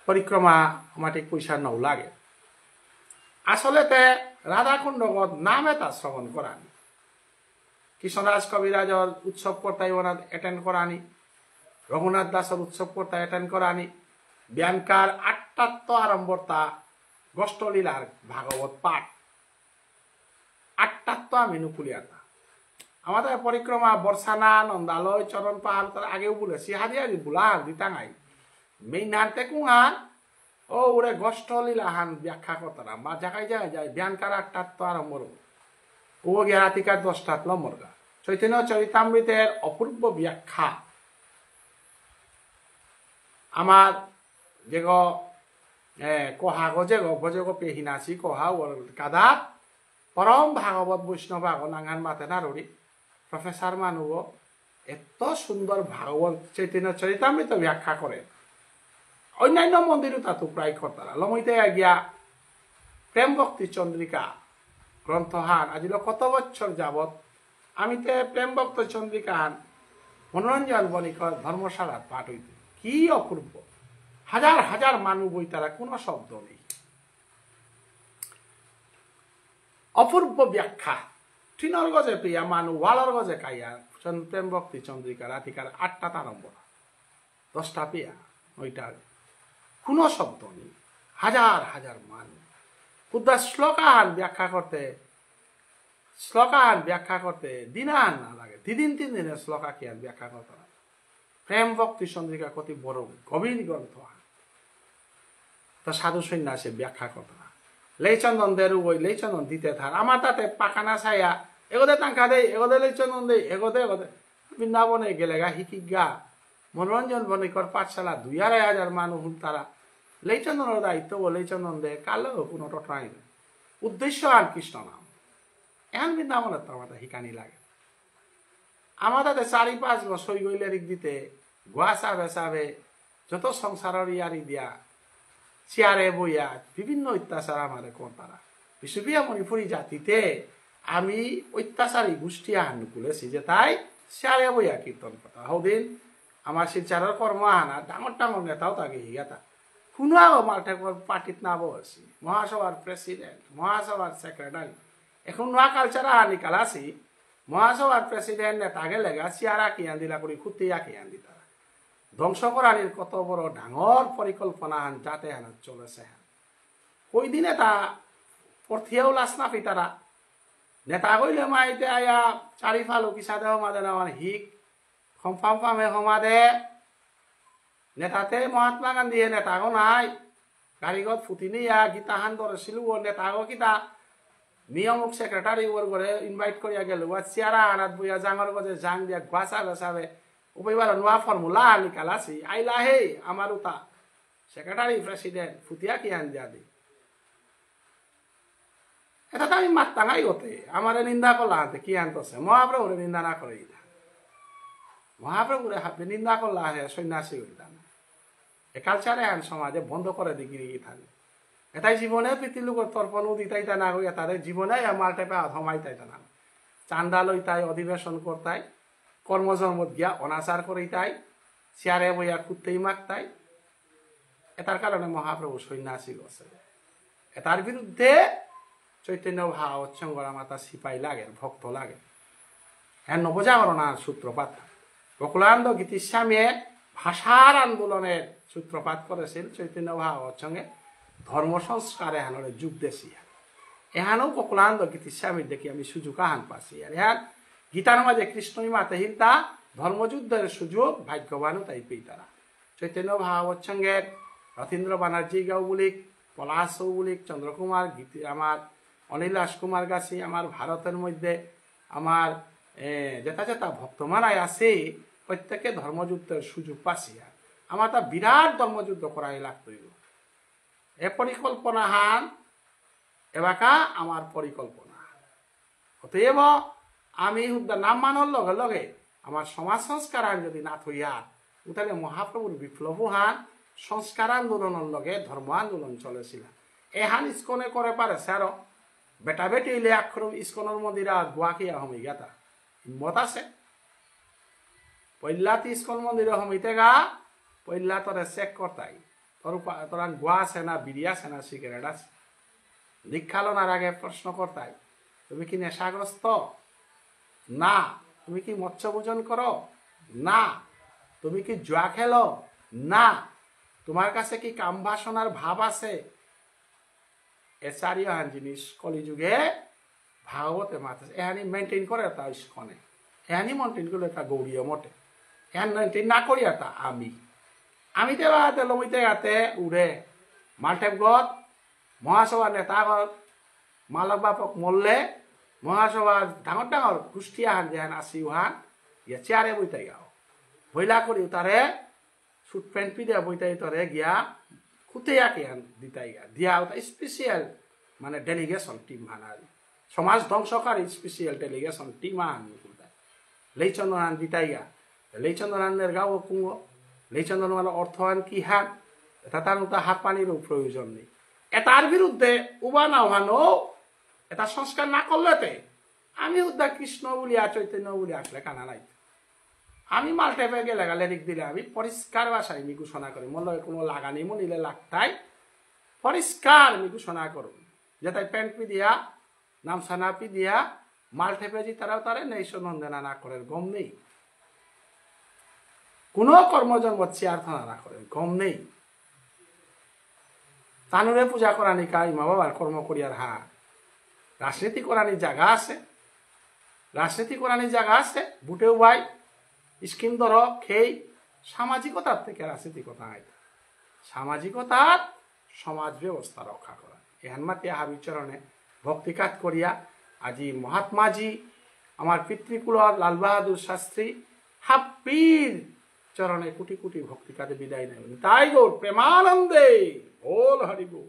পরিক্রমা মাটিক পয়সা নৌ লাগে আসলেতে রাধাকুণ্ডগত নাম এটা শ্রবণ করানি কৃষ্ণরাজ কবিরাজর উৎসব কর্তাই ওনার অ্যাটেন্ড করানি রঘুনাথ দাসের উৎসব কর্তা অ্যাটেন্ড করানি ব্যাংকার 8টা আরম্ভতা গোষ্ঠলীলার ভাগবত পাঠ 8টা আমি নুকুলিয়াতা আমাদের পরিক্রমা বর্ষানা নন্দালয় চরণ পাহাড় তার আগেও বলেছি হাজিয়ারি বুলার দিতাঙাই মেইনান্তে কুঙান ও ওরে গোষ্ঠলীলা হান ব্যাখ্যা করতারা মা জায়গায় জায়গায় যায় ব্যাংকার 8টা আরম্ভ ও গিয়া রাতিকার 10টা লম্বরগা চৈতন্য চরিতামৃতের অপূর্ব ব্যাখ্যা আমার যে কহা গজে গজে পেহিনাছি কহা কাদা পরম ভাগবত বৈষ্ণব আগ নাঙ্গান মাতে না রড়ি প্রফেসর মানুষ এত সুন্দর ভাগবত চৈতন্য চরিতামৃত ব্যাখ্যা করে অন্যান্য মন্দিরও তাতো প্রায় করতারা লমইতে গিয়া প্রেম ভক্তি চন্দ্রিকা গ্রন্থহান আজিল কত বছর যাবত আমি তে প্রেম ভক্ত চন্দ্রিকাহান মনোরঞ্জন বণিকর ধর্মশালা পাঠ হইতে কি অপূর্ব হাজার হাজার মানুষ বই তারা কোনো শব্দ নেই অপূর্ব ব্যাখ্যা তৃণর গজে পেয়া মানুষ ওয়ালর গজে কাইয়া প্রেম ভক্তি চন্দ্রিকা রাধিকার 8টাত আরম্ভ, 10টা পেয়া, ওইটা কোনো শব্দ নেই, হাজার হাজার মান উদ্দার শ্লোকান ব্যাখ্যা করতে দিনান না লাগে, 3 দিনের শ্লোকা কি আর ব্যাখ্যা করতে না। প্রেম ভক্তি চন্দ্রিকা কতি বড় গভীর গ্রন্থ, তা সাধু সন্ন্যাসে ব্যাখ্যা করতে না। লেইচন্দন দেরু ওই লেইচন্দন দিতে থার, আমার তাতে পাকানা ছায়া এগোদে টাঙ্কা দেয়, এগোদে লেইচন্দন দেয়, এগোদে বৃন্দাবনে গেলে গা হিকি গা মনোরঞ্জন বণিকর পাঠশালা 2,500 মানুষ তারা লেইচন্দনের দায়িত্ব ও লেইচন্দন দেয় কালো কোনো টটরাই নেই, উদ্দেশ্য আর কৃষ্ণ নাম। এখন বৃন্দাবনের তো আমাদের হিকানি লাগে, আমাদের 4-5 বছর গইলে দিতে গোয়া চাবে যত সংসারের ইয়ারি দিয়া চেয়ারে বইয়া বিভিন্ন অত্যাচার আমারে কোন তারা বিশ্ববিয়া মণিপুরী জাতিতে আমি অত্যাচারী গোষ্ঠী আহানু খুলেছি যে তাই চেয়ারে বইয়া কীর্তন কথা হদিন আমার শিলচারের কর্ম আহানা ডাঙর ডাঙর নেতাও তাকে হিগাতা কোনো মাল্টা পার্টিত না বসি, মহাসভার প্রেসিডেন্ট, মহাসভার সেক্রেটারি, এখন নোয়া কালচার আহানি কালাসি মহাসভার প্রেসিডেন্ট নেতাকে লেগা চেয়ারা কিয়ান দিলা করে খুঁতিয়া কিয়ান দি তারা ধ্বংস করার কত বড় ডাঙর পরিকল্পনা হান যাতে হান চলেছে। হান ওই দিনে তা পর্থিয়াও লাস না পিতারা নেতা কইলে মাইতে আয়া চারিফালো কিসা দেহ মাদে না হিক ফামে সমাদে নেতাতে মহাত্মা গান্ধী নেতাগো নাই গাড়ীগত ফুটি নিয়া গীতা হান ধরেছিল নেতাগো কিতা নিয়মক সেক্রেটারি ওর করে ইনভাইট করিয়া গেল চেয়ারা আনাত বইয়া জাঙর গজে জাং দিয়া গাছা বেচাবে উপাইবার নোয়া ফর্মুলা নিকালাসি আইলা হে আমার উতা সেক্রেটারি প্রেসিডেন্ট ফুটিয়া কি আন দিয়া দি এটা তো আমি মাত্তা নাই হতে আমার নিন্দা করলা হাতে কি আনতেছে মহাপ্রভুরে নিন্দা না করে মহাপ্রভুরে হাতে নিন্দা করলা হে সন্ন্যাসী হইতা না এ কালচারে আন সমাজে বন্ধ করে দি গিরি থাকে এটাই জীবনে পৃথিবীর তর্পণ দিতাইতা না হইয়া তাদের জীবনে মাল্টে পা ধমাইতাইতা না চান্দা লইতাই অধিবেশন করতাই কর্মজন্মত গিয়া অনাচার করিতাই চেয়ারে বইয়া খুঁজতেই মাগতাই এটার কারণে মহাপ্রভু সন্ন্যাসী গছে এটার বিরুদ্ধে চৈতন্য ভাব উচ্চঙ্গরা মাতা সিপাই লাগে ভক্ত লাগে হ্যাঁ নবজাগরণার সূত্রপাত গোকুলানন্দ গীতিস্বামী ভাষার আন্দোলনের সূত্রপাত করেছিল চৈতন্য ভাব উচ্চঙ্গে ধর্ম সংস্কার এহানরে যুগ দেশি এহানো গোকুলানন্দ গীতিস্বামীর দেখি আমি সুযোগ আহান পাচ্ছি আর এহান গীতার মাঝে কৃষ্ণই মাতে হিলতা ধর্মযুদ্ধের সুযোগ ভাগ্যবানও তাই পেই তারা চৈতন্য ভাগবতসঙ্গের রথীন্দ্র বানার্জি গাউবুলিক পলাশ চৌবুলিক চন্দ্রকুমার গীতি আমার অনিলাস কুমার গাছি আমার ভারতের মধ্যে আমার যেটা যেটা ভক্তমানায় আছে প্রত্যেকে ধর্মযুদ্ধের সুযোগ পাচ্ছি আমার তা বিরাট ধর্মযুদ্ধ করাই লাগতো এ পরিকল্পনা হান এবাকা আমার পরিকল্পনা অতএব আমি নাম মানর লগে লগে আমার সমাজ সংস্কার যদি না থইয়া তাহলে মহাপ্রভুর বিপ্লব হান সংস্কার আন্দোলনের লগে ধর্ম আন্দোলন চলেছিল এহান ইস্কনে করে পারে স্যার বেটা বেটি ইলে আক্ষর ইস্কনের মন্দিরা গুয়াকিয়া হমি গেতা হিম্মত আছে পইলাতি ইস্কন মন্দির হমিতে গা পইলা তোরে চেক করতাই তোরা গোয়া আছে না বিড়ি আছে না সিগারেট আছে দীক্ষা লোনার আগে প্রশ্ন করতাই তুমি কি নেশাগ্রস্ত না, তুমি কি মৎস্য ভোজন করো না, তুমি কি জুয়া খেলো না, তোমার কাছে কি কাম বাসনার ভাব আছে এ চারিহান জিনিস কলিযুগে ভাগবতে মাতে এহানি মেনটেন করে তা ইস্কনে এহানি মেনটেন করলে তা গৌরীয় মঠে এহান মেনটেন না করিয়া তা আমি দেওয়াতে লমিতে গাতে উড়ে মালটেপ গত মহাসভার নেতাগত মালক বাপক মরলে মহাসভার ডাঙর ডাঙর কুষ্টিয়াহান যেহান আসি উহান ইয়া চেয়ারে বইতাই গাও ভইলা করি তারে সুট প্যান্ট পিদে বইতাই তরে গিয়া খুতেয়া কেহান দিতাই গা দিয়া ওটা স্পেশিয়াল মানে ডেলিগেশন টিম হানারি সমাজ ধ্বংসকারী স্পেশিয়াল ডেলিগেশন টিম আন লেইচন্দ্রান দিতাই গা লেইচন্দ্রানের গাও কুঙ্গ লেইচন্দ্রান অর্থায়ন কি হান এটা তার হাত পানিরও প্রয়োজন নেই এটার বিরুদ্ধে উবা না ওহানো এটা সংস্কার না করলেতে আমি উদ্দা কৃষ্ণ বলিয়া চৈতন্য বলি আসলে কানা নাই আমি মাল্টেপে গেলে লিখ দিলে আমি পরিষ্কার ভাষায় আমি ঘোষণা করি মনে কোনো লাগানি মনিলে লাগতাই পরিষ্কার আমি ঘোষণা করুন যে তাই প্যান্ট পি দিয়া নামছানা পি দিয়া মাল্ঠে পেজি তারাও তারে নেই নন্দেনা না করেন গম নেই, কোনো কর্মজন্ম চেয়ারখানা না করেন গম নেই, তানুরে পূজা করানি কা ইমা বাবার কর্ম করিয়ার হা রাজনীতি করানি জায়গা আছে, রাজনীতি করানি জায়গা আছে, বুটেও ভাই স্কিম ধর খেই সামাজিকতার থেকে রাজনীতি কথা হয়, সামাজিকতার সমাজ ব্যবস্থা রক্ষা করা এহানমাতে হাবিচরণে ভক্তিকাত করিয়া আজি মহাত্মাজি আমার পিতৃকুলর লাল বাহাদুর শাস্ত্রী হাপ্পির চরণে কোটি কোটি ভক্তিকাতে বিদায় নেবেন। তাই গো প্রেমানন্দে ওল হরিগো।